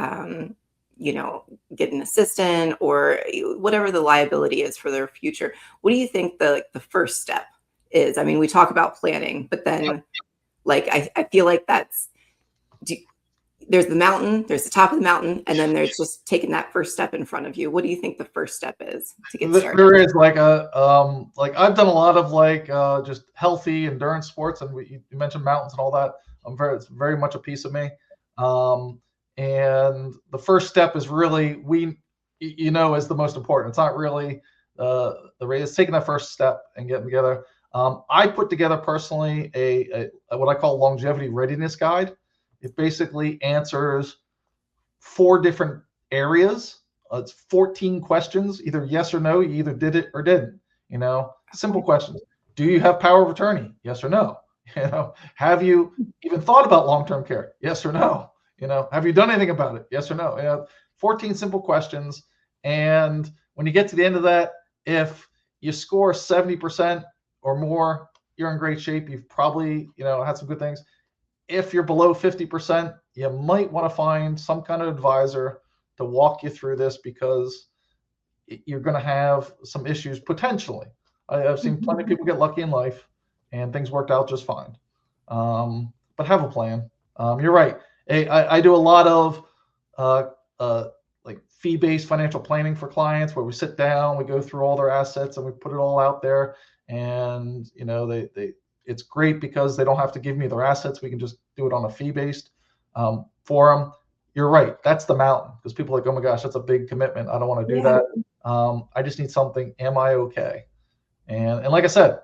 get an assistant or whatever the liability is for their future, what do you think the first step is? I mean, we talk about planning, but then I feel like there's the mountain, there's the top of the mountain, and then there's just taking that first step in front of you. What do you think the first step is to get started? There is I've done a lot of just healthy endurance sports, and you mentioned mountains and all that. It's very much a piece of me. And the first step is really, is the most important. It's not really the race. It's taking that first step and getting together. I put together personally a what I call longevity readiness guide. It basically answers 4 different areas. It's 14 questions, either yes or no. You either did it or didn't. Simple questions. Do you have power of attorney? Yes or no? Have you even thought about long-term care? Yes or no? Have you done anything about it? Yes or no? 14 simple questions. And when you get to the end of that, if you score 70% or more, you're in great shape. You've probably, had some good things. If you're below 50%, you might want to find some kind of advisor to walk you through this, because you're going to have some issues potentially. I've seen plenty of people get lucky in life and things worked out just fine. But have a plan. You're right. I do a lot of fee-based financial planning for clients, where we sit down, we go through all their assets, and we put it all out there. And it's great because they don't have to give me their assets. We can just do it on a fee-based for them. You're right. That's the mountain, because people are like, oh my gosh, that's a big commitment. I don't want to do that. I just need something. Am I okay? And like I said,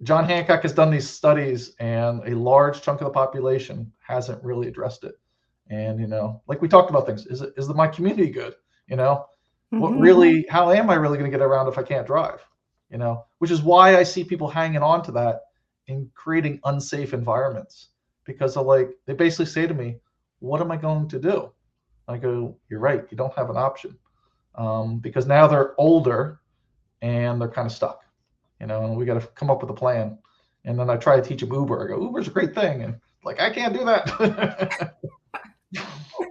John Hancock has done these studies, and a large chunk of the population hasn't really addressed it. And, like we talked about things, is my community good? What really, how am I really going to get around if I can't drive? Which is why I see people hanging on to that and creating unsafe environments, because they basically say to me, what am I going to do? I go, you're right. You don't have an option, because now they're older and they're kind of stuck, and we got to come up with a plan. And then I try to teach them Uber. I go, Uber's a great thing. And I can't do that.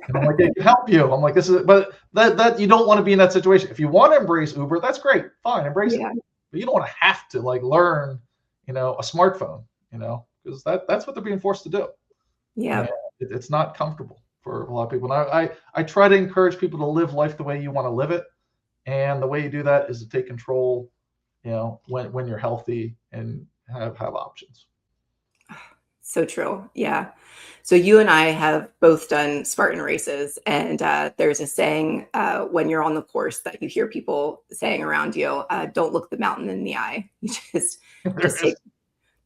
And I'm like, they can help you. I'm like, but that you don't want to be in that situation. If you want to embrace Uber, that's great. Fine, embrace it. But you don't want to have to learn, a smartphone, because that's what they're being forced to do. Yeah. It's not comfortable for a lot of people. And I try to encourage people to live life the way you want to live it. And the way you do that is to take control, when you're healthy and have options. So true. Yeah. So you and I have both done Spartan races, and there's a saying when you're on the course that you hear people saying around you, don't look the mountain in the eye. You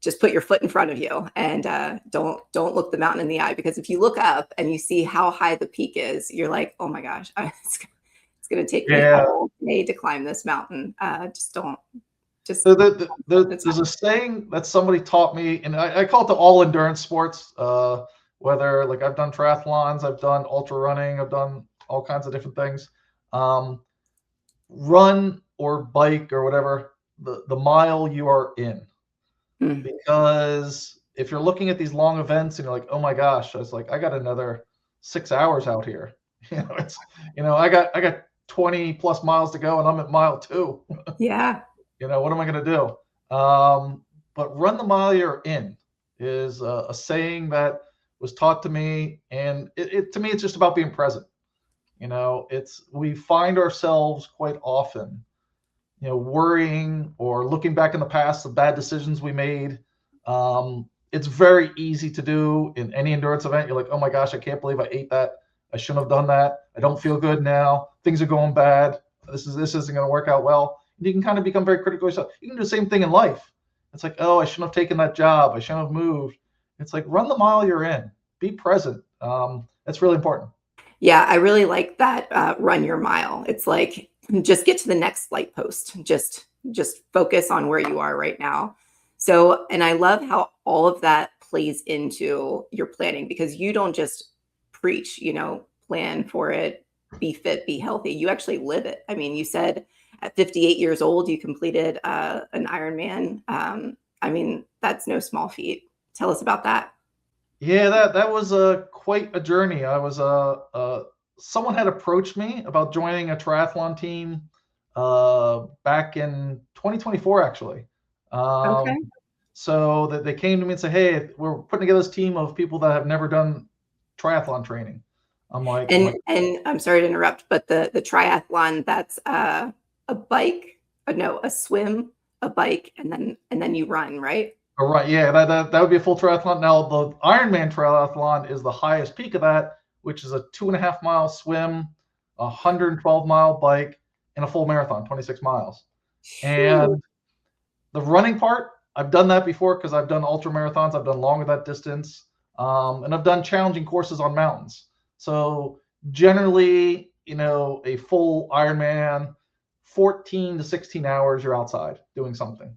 just put your foot in front of you, and don't look the mountain in the eye, because if you look up and you see how high the peak is, you're like, oh my gosh, it's going to take me all day to climb this mountain. Just don't. So there's a saying that somebody taught me, and I call it the all endurance sports. Whether I've done triathlons, I've done ultra running, I've done all kinds of different things. Run or bike or whatever, the mile you are in. Because if you're looking at these long events and you're like, oh my gosh, I got another 6 hours out here. I got 20 plus miles to go, and I'm at mile 2. Yeah. What am I going to do? But run the mile you're in is a saying that was taught to me. And to me, it's just about being present. We find ourselves quite often, worrying or looking back in the past, the bad decisions we made. It's very easy to do in any endurance event. You're like, oh my gosh, I can't believe I ate that. I shouldn't have done that. I don't feel good now. Things are going bad. This isn't going to work out well. You can kind of become very critical of yourself. You can do the same thing in life. It's like, oh, I shouldn't have taken that job. I shouldn't have moved. It's like, run the mile you're in. Be present. That's really important. Yeah, I really like that run your mile. It's like just get to the next light post. Just focus on where you are right now. So, and I love how all of that plays into your planning because you don't just preach, plan for it, be fit, be healthy. You actually live it. I mean, you said at 58 years old, you completed an Ironman. I mean, that's no small feat. Tell us about that. Yeah, that was quite a journey. I was someone had approached me about joining a triathlon team back in 2024, actually. Okay. So that they came to me and said, "Hey, we're putting together this team of people that have never done triathlon training." And I'm sorry to interrupt, but the triathlon, that's a bike, no, a swim, a bike, and then you run, right? All right, yeah, that would be a full triathlon. Now the Ironman triathlon is the highest peak of that, which is a 2.5 mile swim, a 112-mile bike, and a full marathon, 26 miles. And the running part, I've done that before because I've done ultra marathons. I've done longer that distance, and I've done challenging courses on mountains. So generally, a full Ironman, 14 to 16 hours, you're outside doing something.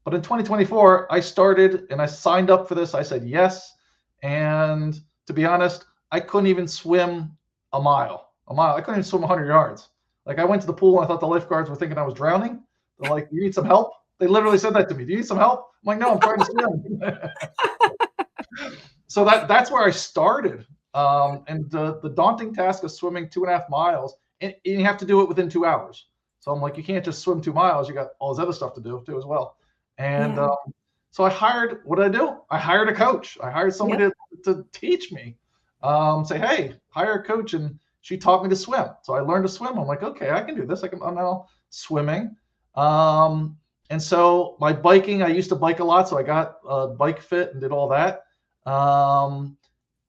But in 2024, I started and I signed up for this. I said yes. And to be honest, I couldn't even swim a mile. I couldn't even swim 100 yards. Like I went to the pool and I thought the lifeguards were thinking I was drowning. They're like, "You need some help?" They literally said that to me. "Do you need some help?" I'm like, "No, I'm trying to swim." So that's where I started. And the daunting task of swimming 2.5 miles, and you have to do it within 2 hours. So I'm like, you can't just swim 2 miles. You got all this other stuff to do too as well. And so what did I do? I hired a coach. I hired somebody to teach me. Say, "Hey, hire a coach," and she taught me to swim. So I learned to swim. I'm like, okay, I can do this. I'm now swimming. And so my biking, I used to bike a lot, so I got bike fit and did all that.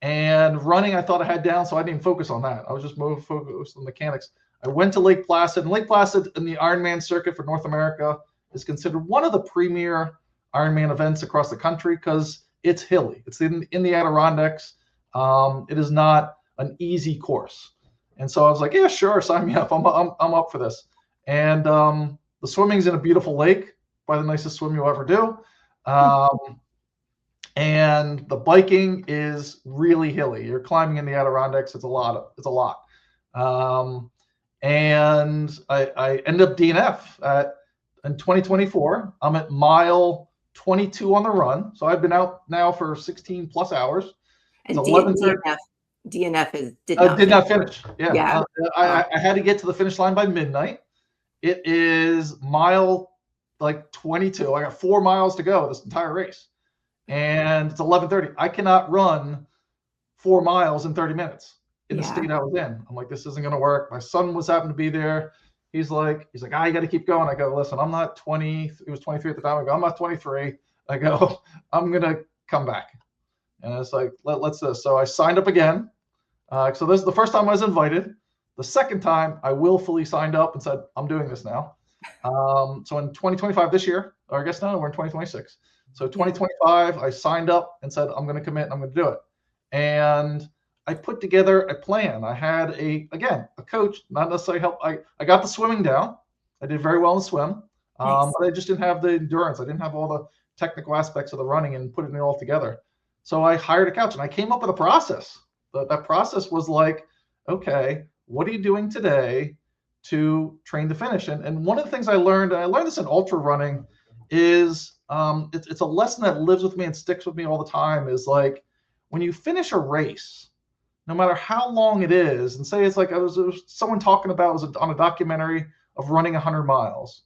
And running, I thought I had down, so I didn't even focus on that. I was just more focused on mechanics. I went to Lake Placid, and Lake Placid in the Ironman circuit for North America is considered one of the premier Ironman events across the country because it's hilly. It's in the Adirondacks. It is not an easy course. And so I was like, yeah, sure, sign me up. I'm up for this. And the swimming's in a beautiful lake, probably the nicest swim you'll ever do. And the biking is really hilly. You're climbing in the Adirondacks. It's a lot. And I ended up DNF in 2024. I'm at mile 22 on the run. So I've been out now for 16 plus hours. And DNF did not finish. Yeah. I had to get to the finish line by midnight. It is mile 22. I got 4 miles to go this entire race. And it's 11:30. I cannot run 4 miles in 30 minutes in the state I was in. I'm like, this isn't going to work. My son was happened to be there. He's like, you got to keep going. I go, listen, I'm not 20. He was 23 at the time. I go, I'm not 23. I go, I'm going to come back. And it's like, let's do this. So I signed up again. So this is the first time I was invited. The second time I willfully signed up and said, I'm doing this now. So in 2025 this year, or I guess now we're in 2026. So 2025, I signed up and said, I'm going to commit and I'm going to do it. And I put together a plan. I had a coach, not necessarily help. I got the swimming down. I did very well in the swim, but I just didn't have the endurance. I didn't have all the technical aspects of the running and putting it all together. So I hired a coach and I came up with a process. That process was like, okay, what are you doing today to train to finish? And one of the things I learned, and I learned this in ultra running, is it's a lesson that lives with me and sticks with me all the time, is like when you finish a race, no matter how long it is, and say it's like there was someone talking about, it was on a documentary of running 100 miles.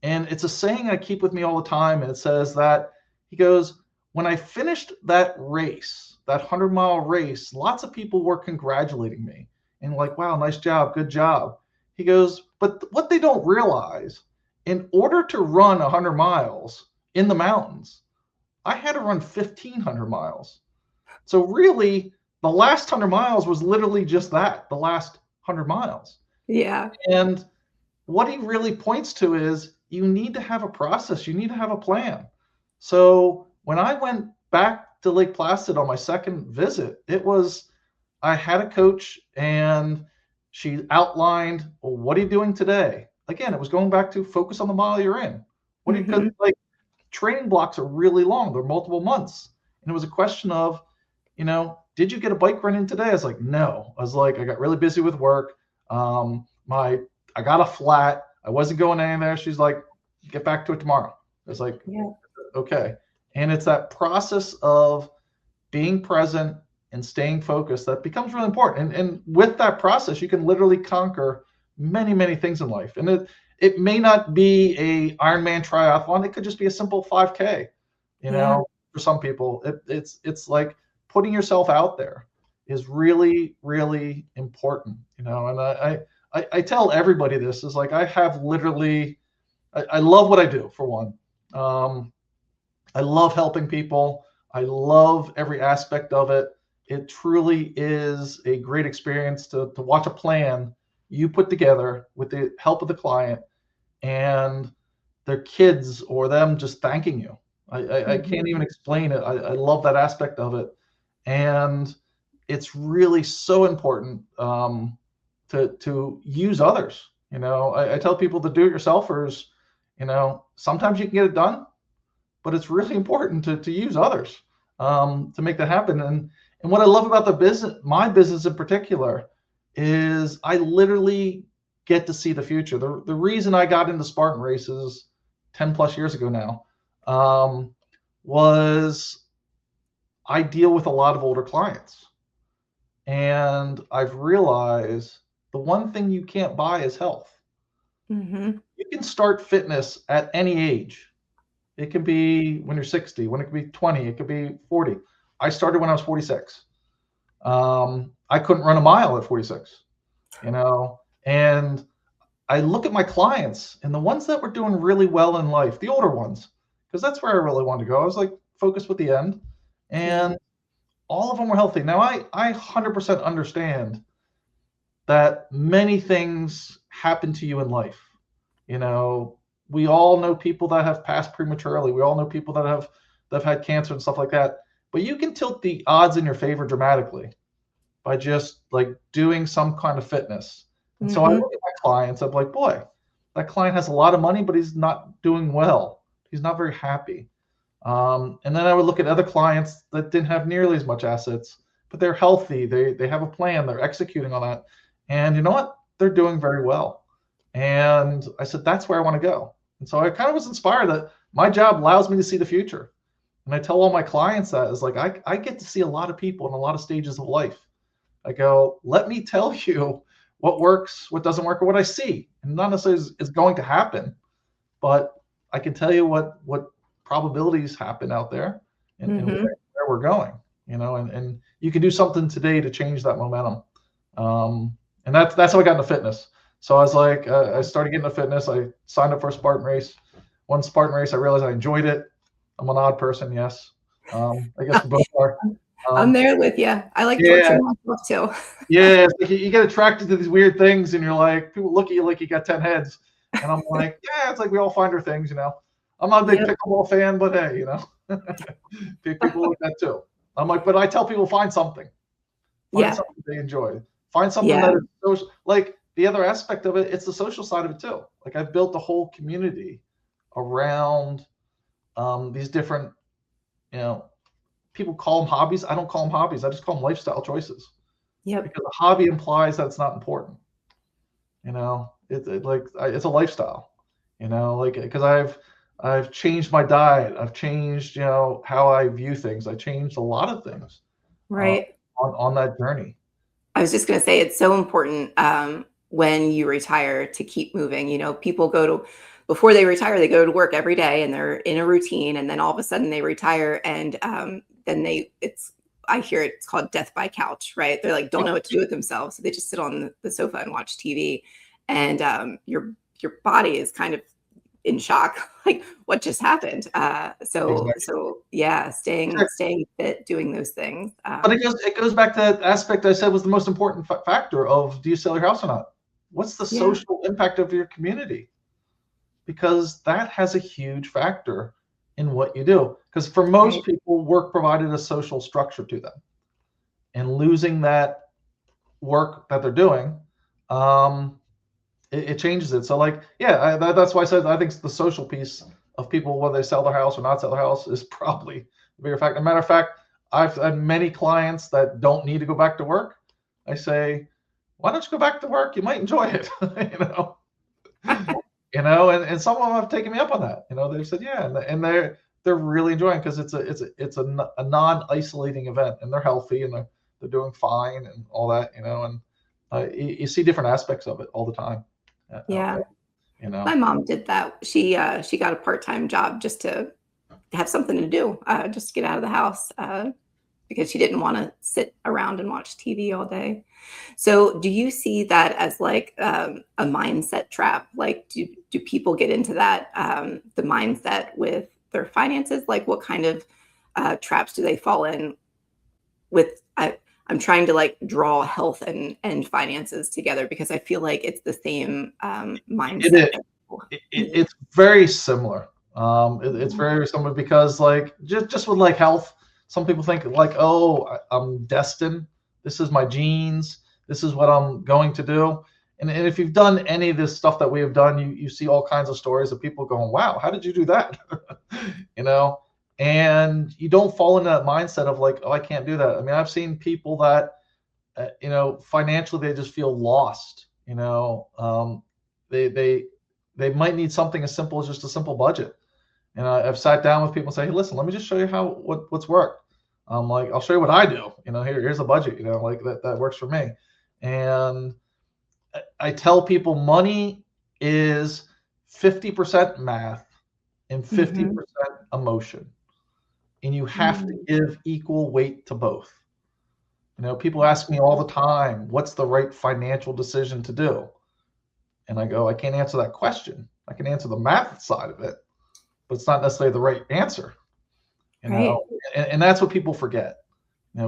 And it's a saying I keep with me all the time. And it says that he goes, when I finished that race, that 100-mile race, lots of people were congratulating me and like, wow, nice job, good job. He goes, but what they don't realize, in order to run 100 miles in the mountains, I had to run 1,500 miles. So really, the last 100 miles was literally just that, the last 100 miles. Yeah. And what he really points to is you need to have a process. You need to have a plan. So when I went back to Lake Placid on my second visit, it was I had a coach, and she outlined, well, what are you doing today? Again, it was going back to focus on the model you're in. What do you, because like training blocks are really long, they're multiple months. And it was a question of, did you get a bike run in today? I was like, no. I was like, I got really busy with work. I got a flat. I wasn't going anywhere. She's like, get back to it tomorrow. I was like, okay. And it's that process of being present and staying focused that becomes really important. And with that process, you can literally conquer many, many things in life. And it may not be a Ironman triathlon. It could just be a simple 5K, for some people. It's like putting yourself out there is really, really important, and I tell everybody this is like, I have literally, I love what I do, for one. I love helping people. I love every aspect of it. It truly is a great experience to watch a plan you put together with the help of the client and their kids or them just thanking you. I can't even explain it. I love that aspect of it. And it's really so important to use others. I tell people, the do-it-yourselfers, sometimes you can get it done, but it's really important to use others to make that happen. And what I love about my business in particular, is I literally get to see the future. The reason I got into Spartan races 10 plus years ago now was I deal with a lot of older clients. And I've realized the one thing you can't buy is health. You can start fitness at any age. It can be when you're 60, when it could be 20, it could be 40. I started when I was 46. I couldn't run a mile at 46, and I look at my clients, and the ones that were doing really well in life, the older ones, because that's where I really wanted to go. I was like focused with the end, and all of them were healthy. Now I 100% understand that many things happen to you in life. We all know people that have passed prematurely. We all know people that have had cancer and stuff like that. But you can tilt the odds in your favor dramatically by just like doing some kind of fitness. And so I look at my clients, I'm like, boy, that client has a lot of money, but he's not doing well. He's not very happy. And then I would look at other clients that didn't have nearly as much assets, but they're healthy. They have a plan. They're executing on that. And you know what? They're doing very well. And I said, that's where I want to go. And so I kind of was inspired that my job allows me to see the future. And I tell all my clients that is like, I get to see a lot of people in a lot of stages of life. I go, let me tell you what works, what doesn't work, or what I see. And not necessarily is going to happen, but I can tell you what probabilities happen out there and where we're going, and you can do something today to change that momentum. And that's how I got into fitness. So I was like, I started getting into fitness. I signed up for a Spartan race. One Spartan race, I realized I enjoyed it. I'm an odd person, yes. I guess we both are. I'm there with you. I like torturing myself too. Yeah, it's like you get attracted to these weird things, and you're like, people look at you like you got 10 heads. And I'm like, yeah, it's like we all find our things, I'm not a big pickleball fan, but hey, people like that too. I'm like, but I tell people, find something. Find something they enjoy. Find something that is social. Like the other aspect of it, it's the social side of it too. Like I've built a whole community around these different, people call them hobbies. I don't call them hobbies. I just call them lifestyle choices. Because a hobby implies that it's not important. It's a lifestyle. Because I've changed my diet. I've changed, how I view things. I changed a lot of things. Right. On that journey. I was just going to say, it's so important when you retire to keep moving. People before they retire, they go to work every day and they're in a routine, and then all of a sudden they retire, and then I hear it's called death by couch, right? They're like, don't know what to do with themselves. So they just sit on the sofa and watch TV, and your body is kind of in shock, like what just happened. So staying fit, doing those things. But it goes back to that aspect I said was the most important factor of, do you sell your house or not? What's the social impact of your community? Because that has a huge factor in what you do. Because for most people, work provided a social structure to them. And losing that work that they're doing, it changes it. So like, yeah, that's why I said I think the social piece of people, whether they sell their house or not sell their house, is probably a bigger fact. As a matter of fact, I've had many clients that don't need to go back to work. I say, why don't you go back to work? You might enjoy it, and some of them have taken me up on that. They've said, yeah, and they're really enjoying it because it's a non-isolating event, and they're healthy and they're doing fine and all that, and you see different aspects of it all the time. Yeah. My mom did that. She got a part-time job just to have something to do, just to get out of the house, because she didn't want to sit around and watch TV all day. So do you see that as like a mindset trap? Like do people get into that, the mindset with their finances? Like what kind of traps do they fall in with? I'm trying to like draw health and finances together because I feel like it's the same mindset. It's very similar. It's very similar because like just with like health, some people think like, oh, I'm destined. This is my genes. This is what I'm going to do. And if you've done any of this stuff that we have done, you see all kinds of stories of people going, wow, how did you do that? And you don't fall into that mindset of like, oh, I can't do that. I mean, I've seen people that, financially, they just feel lost. They might need something as simple as just a simple budget. And I've sat down with people and say, hey, listen, let me just show you what's worked. Like, I'll show you what I do. Here's a budget, like that works for me. And I tell people money is 50% math and 50% emotion. And you have to give equal weight to both. People ask me all the time, what's the right financial decision to do? And I go, I can't answer that question. I can answer the math side of it, but it's not necessarily the right answer. Right. And that's what people forget.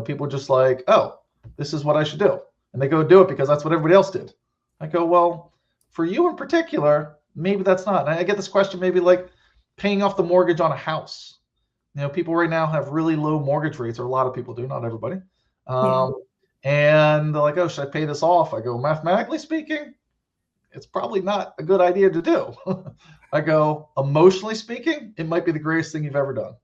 People are just like, oh, this is what I should do. And they go do it because that's what everybody else did. I go, well, for you in particular, maybe that's not. And I get this question, maybe like paying off the mortgage on a house. People right now have really low mortgage rates, or a lot of people do, not everybody. And they're like, oh, should I pay this off? I go, mathematically speaking, it's probably not a good idea to do. I go, emotionally speaking, it might be the greatest thing you've ever done.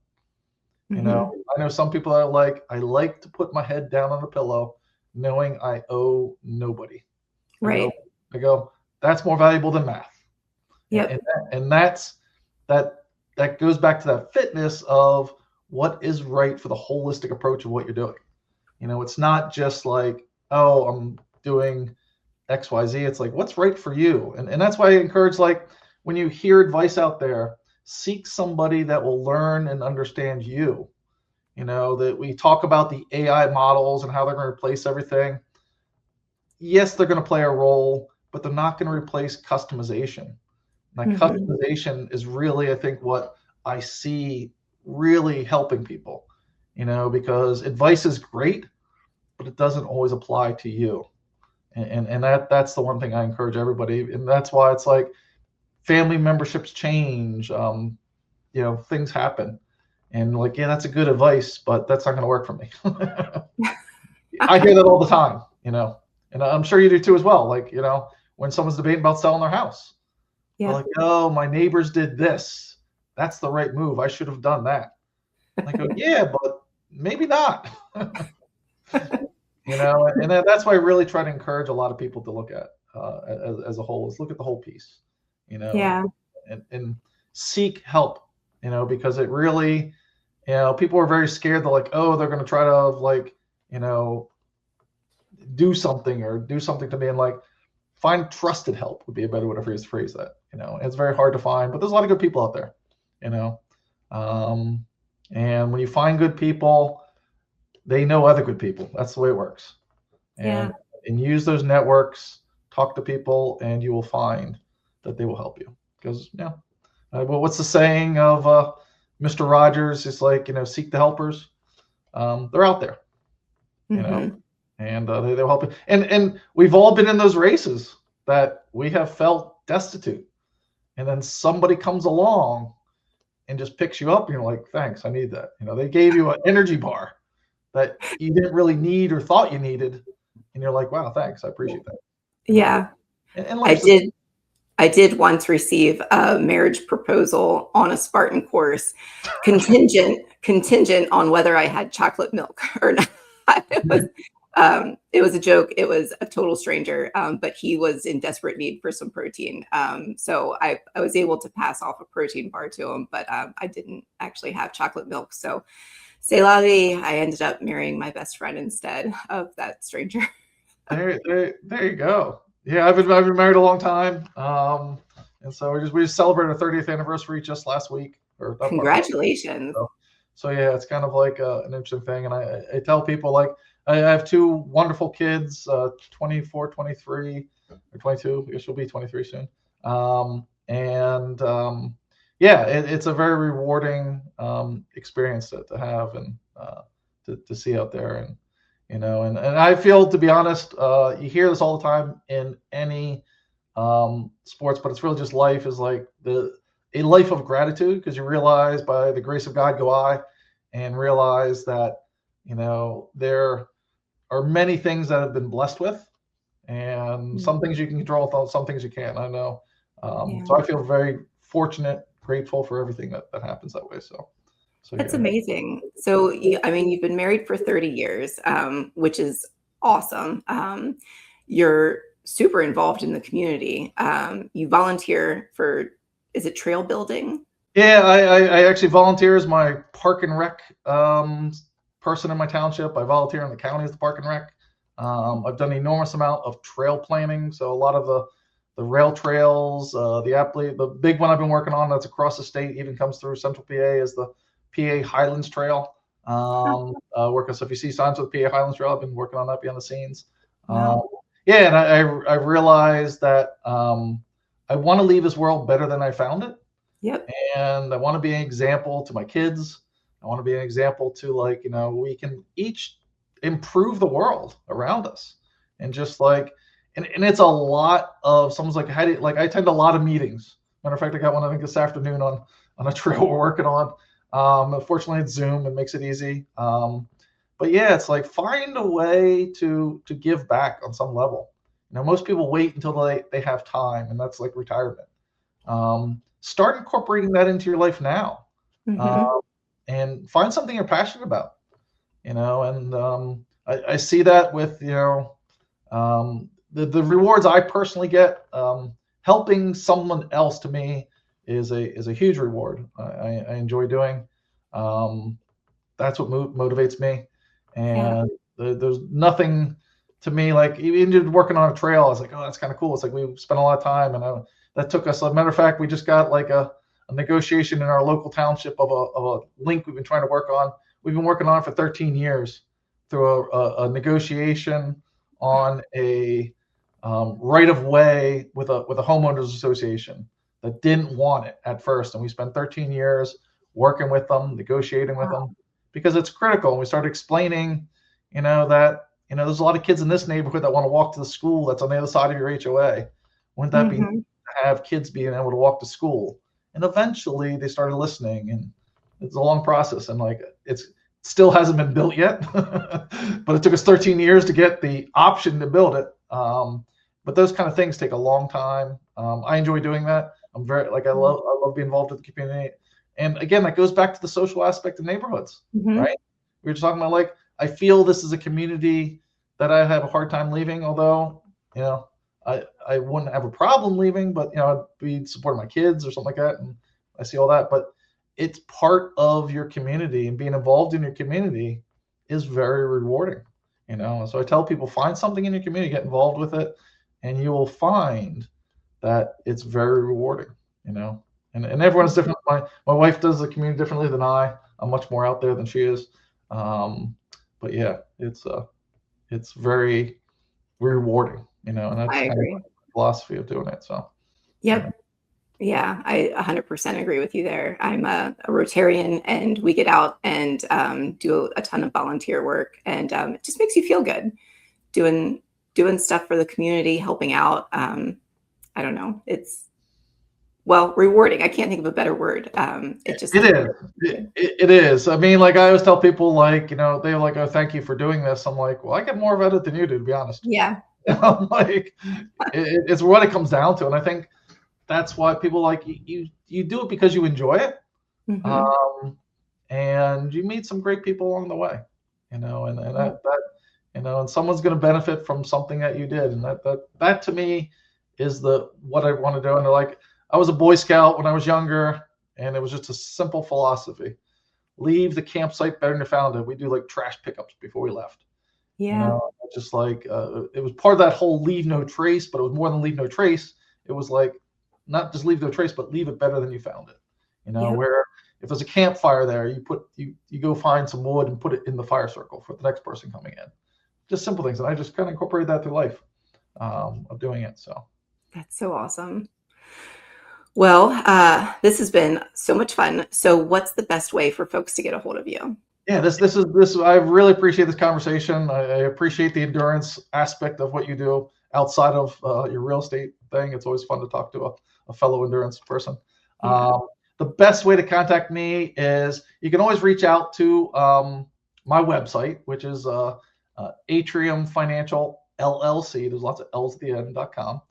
I know some people are like, I like to put my head down on the pillow knowing I owe nobody. Right. I go, that's more valuable than math. Yeah. And that goes back to that fitness of what is right for the holistic approach of what you're doing. It's not just like, oh, I'm doing X, Y, Z. It's like, what's right for you? And that's why I encourage, like, when you hear advice out there, seek somebody that will learn and understand you. That we talk about the AI models and how they're going to replace everything. Yes, they're going to play a role, but they're not going to replace customization. Customization is really, I think, what I see really helping people, because advice is great, but it doesn't always apply to you. And that's the one thing I encourage everybody. And that's why it's like family memberships change, things happen. And like, yeah, that's a good advice, but that's not going to work for me. I hear that all the time, and I'm sure you do too as well. Like, when someone's debating about selling their house, they're like, oh, my neighbors did this. That's the right move. I should have done that. I go, yeah, but maybe not. And that's why I really try to encourage a lot of people to look at as a whole, is look at the whole piece, and seek help, because it really, people are very scared. They're like, oh, they're going to try to like, do something to me, and like, find trusted help would be a better way to phrase that. It's very hard to find, but there's a lot of good people out there, and when you find good people, they know other good people. That's the way it works. And use those networks, talk to people, and you will find that they will help you. Because, well, what's the saying of Mr. Rogers? It's like, seek the helpers. They're out there, and they'll help you. And we've all been in those races that we have felt destitute. And then somebody comes along and just picks you up, and you're like, thanks, I need that. They gave you an energy bar that you didn't really need or thought you needed, and you're like, wow, thanks, I appreciate that. Yeah. And I life's did. I did once receive a marriage proposal on a Spartan course, contingent on whether I had chocolate milk or not. It was a joke. It was a total stranger, but he was in desperate need for some protein. So I was able to pass off a protein bar to him, but I didn't actually have chocolate milk. So c'est la vie. I ended up marrying my best friend instead of that stranger. there you go. Yeah, I've been married a long time, and so we just celebrated our 30th anniversary just last week, or not part last week. Congratulations. So yeah, it's kind of like an interesting thing, and I tell people, like, I have two wonderful kids, 24, 23, or 22. I guess she'll be 23 soon. Yeah, it's a very rewarding experience to have and to see out there, and and I feel, to be honest, you hear this all the time in any sports, but it's really just life is like a life of gratitude, because you realize, by the grace of God go I, and realize that there are many things that have been blessed with, and some things you can control, some things you can't. I know. So I feel very fortunate, grateful for everything that happens that way. So That's yeah. amazing. So, I mean, you've been married for 30 years, which is awesome. You're super involved in the community. You volunteer for, is it trail building? Yeah, I actually volunteer as my park and rec person in my township. I volunteer in the county as the park and rec. I've done an enormous amount of trail planning. So a lot of the rail trails, the big one I've been working on that's across the state, even comes through Central PA, is the PA Highlands Trail. So if you see signs of the PA Highlands Trail, I've been working on that behind the scenes. Wow. Yeah, and I realized that I want to leave this world better than I found it. Yep. And I want to be an example to my kids. I want to be an example to, like, we can each improve the world around us. And just like, and it's a lot of, someone's like, how do you, like, I attend a lot of meetings. Matter of fact, I got one, I think, this afternoon on a trail we're working on. Unfortunately, it's Zoom. It makes it easy. But yeah, it's like, find a way to give back on some level. Most people wait until they have time, and that's like retirement. Start incorporating that into your life now, and find something you're passionate about. And I see that with the rewards I personally get. Helping someone else, to me, is a huge reward. I enjoy doing. That's what motivates me. And there's nothing to me, like, even just working on a trail, I was like, oh, that's kind of cool. It's like, we spent a lot of time, and that took us, as a matter of fact, we just got like a negotiation in our local township of a link we've been trying to work on. We've been working on it for 13 years through a negotiation on a right of way with a homeowners association that didn't want it at first. And we spent 13 years working with them, negotiating with them, because it's critical. And we started explaining, that, there's a lot of kids in this neighborhood that want to walk to the school that's on the other side of your HOA. Wouldn't that be to have kids being able to walk to school? And eventually they started listening, and it's a long process, and like, it still hasn't been built yet, but it took us 13 years to get the option to build it. But those kind of things take a long time. I enjoy doing that. I'm very, like, I love being involved with the community. And again, that goes back to the social aspect of neighborhoods, right? We were just talking about, like, I feel this is a community that I have a hard time leaving, although, I wouldn't have a problem leaving, but, I'd be supporting my kids or something like that. And I see all that, but it's part of your community, and being involved in your community is very rewarding, So I tell people, find something in your community, get involved with it, and you will find that it's very rewarding, and everyone's different. My wife does the community differently than I. I'm much more out there than she is. But yeah, it's very rewarding, and that's I kind agree. of my philosophy of doing it. So. Yep. Yeah, I 100% agree with you there. I'm a Rotarian, and we get out and do a ton of volunteer work, and it just makes you feel good doing stuff for the community, helping out. I don't know. well, rewarding. I can't think of a better word. It just It is. It is. I mean, like I always tell people, like, they're like, "Oh, thank you for doing this." I'm like, "Well, I get more of it than you do, to be honest." yeah. I'm like, it's what it comes down to, and I think that's why people like you do it because you enjoy it, Mm-hmm. and you meet some great people along the way, and and someone's going to benefit from something that you did, and that to me is what I want to do. And like, I was a Boy Scout when I was younger, and it was just a simple philosophy: leave the campsite better than you found it. We do like trash pickups before we left. Yeah. Just like it was part of that whole leave no trace, but it was more than leave no trace. It was like not just leave no trace, but leave it better than you found it. Yep. Where if there's a campfire there, you go find some wood and put it in the fire circle for the next person coming in. Just simple things, and I just kind of incorporated that through life of doing it. So That's so awesome. Well, this has been so much fun. So what's the best way for folks to get a hold of you? yeah, this. I really appreciate this conversation. I appreciate the endurance aspect of what you do outside of your real estate thing. It's always fun to talk to a fellow endurance person. Yeah. The best way to contact me is you can always reach out to my website, which is Atrium Financial LLC. There's lots of L's at the end.com.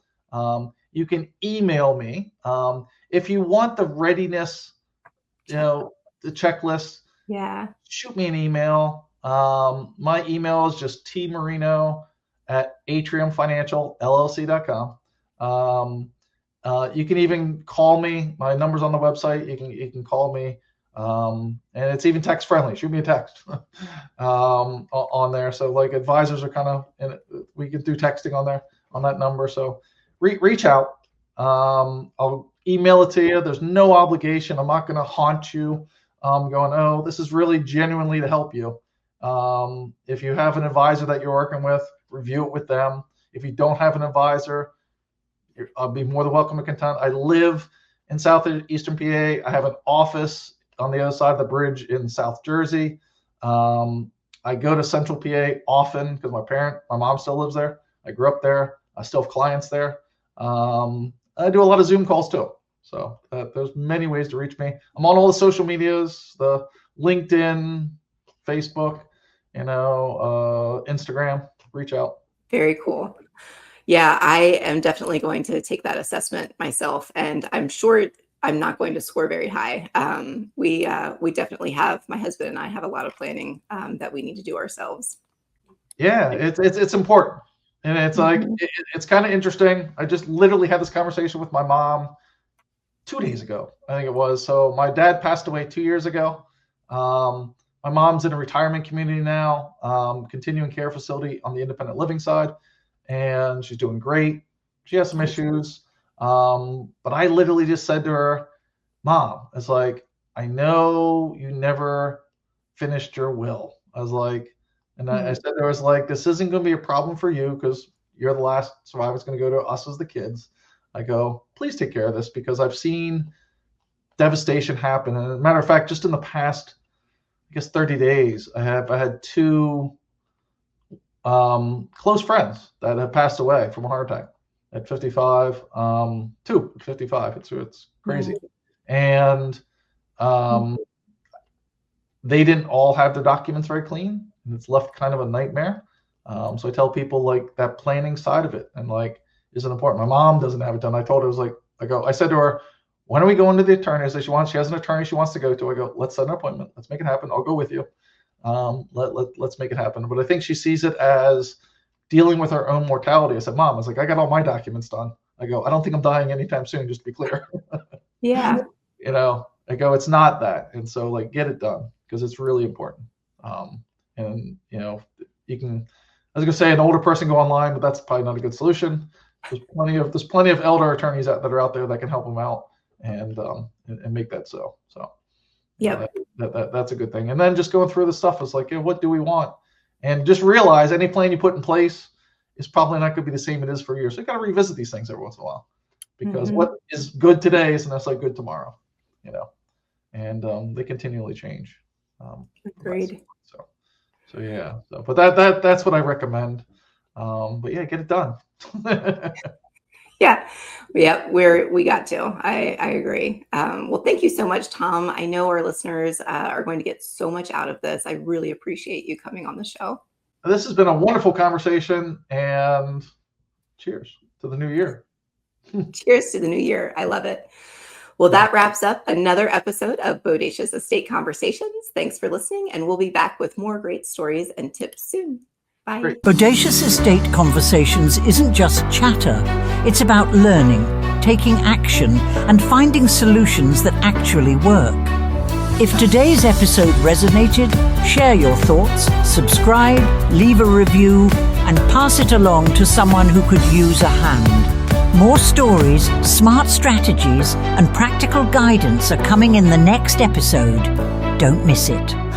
You can email me if you want the readiness, the checklist. Yeah. Shoot me an email. My email is just tmarino@atriumfinancialllc.com. You can even call me. My number's on the website. You can call me, and it's even text friendly. Shoot me a text on there. So like advisors are kind of in it. We can do texting on there on that number. So reach out. I'll email it to you. There's no obligation. I'm not going to haunt you. Going, oh, this is really genuinely to help you. If you have an advisor that you're working with, review it with them. If you don't have an advisor, I'll be more than welcome to content. I live in southeastern PA. I have an office on the other side of the bridge in South Jersey. I go to Central PA often because my mom still lives there. I grew up there. I still have clients there. I do a lot of Zoom calls too. So there's many ways to reach me. I'm on all the social medias, the LinkedIn, Facebook, Instagram. Reach out. Very cool. Yeah, I am definitely going to take that assessment myself, and I'm sure I'm not going to score very high. We definitely my husband and I have a lot of planning that we need to do ourselves. Yeah, it's important. And it's like, it's kind of interesting. I just literally had this conversation with my mom 2 days ago, I think it was. So my dad passed away 2 years ago. My mom's in a retirement community now, continuing care facility on the independent living side, and she's doing great. She has some issues. But I literally just said to her, Mom, it's like, I know you never finished your will. I was like, and I said there was like, this isn't going to be a problem for you because you're the last survivor. It's going to go to us as the kids. I go, please take care of this because I've seen devastation happen. And as a matter of fact, just in the past, I guess 30 days, I had two close friends that have passed away from a heart attack at 55. Two at 55. It's crazy. And they didn't all have their documents very clean, and it's left kind of a nightmare. So I tell people like that planning side of it and like isn't important. My mom doesn't have it done. I told her, I said to her, when are we going to the attorney? I said she has an attorney she wants to go to. I go, let's set an appointment. Let's make it happen. I'll go with you. Let's make it happen. But I think she sees it as dealing with her own mortality. I said, Mom, I was like, I got all my documents done. I go, I don't think I'm dying anytime soon, just to be clear. Yeah. I go, it's not that. And so like, get it done because it's really important. And you can, I was gonna say an older person go online, but that's probably not a good solution. There's plenty of elder attorneys that are out there that can help them out and make that so. So yeah, that's a good thing. And then just going through the stuff is like, what do we want? And just realize any plan you put in place is probably not going to be the same it is for years. So you got to revisit these things every once in a while because what is good today isn't necessarily good tomorrow, and they continually change. Agreed. So yeah. But that's what I recommend. But yeah, get it done. Yeah, we got to. I agree. Well, thank you so much, Tom. I know our listeners are going to get so much out of this. I really appreciate you coming on the show. This has been a wonderful conversation, and cheers to the new year. Cheers to the new year. I love it. Well, that wraps up another episode of Bodacious Estate Conversations. Thanks for listening, and we'll be back with more great stories and tips soon. Bye. Great. Bodacious Estate Conversations isn't just chatter. It's about learning, taking action, and finding solutions that actually work. If today's episode resonated, share your thoughts, subscribe, leave a review, and pass it along to someone who could use a hand. More stories, smart strategies, and practical guidance are coming in the next episode. Don't miss it.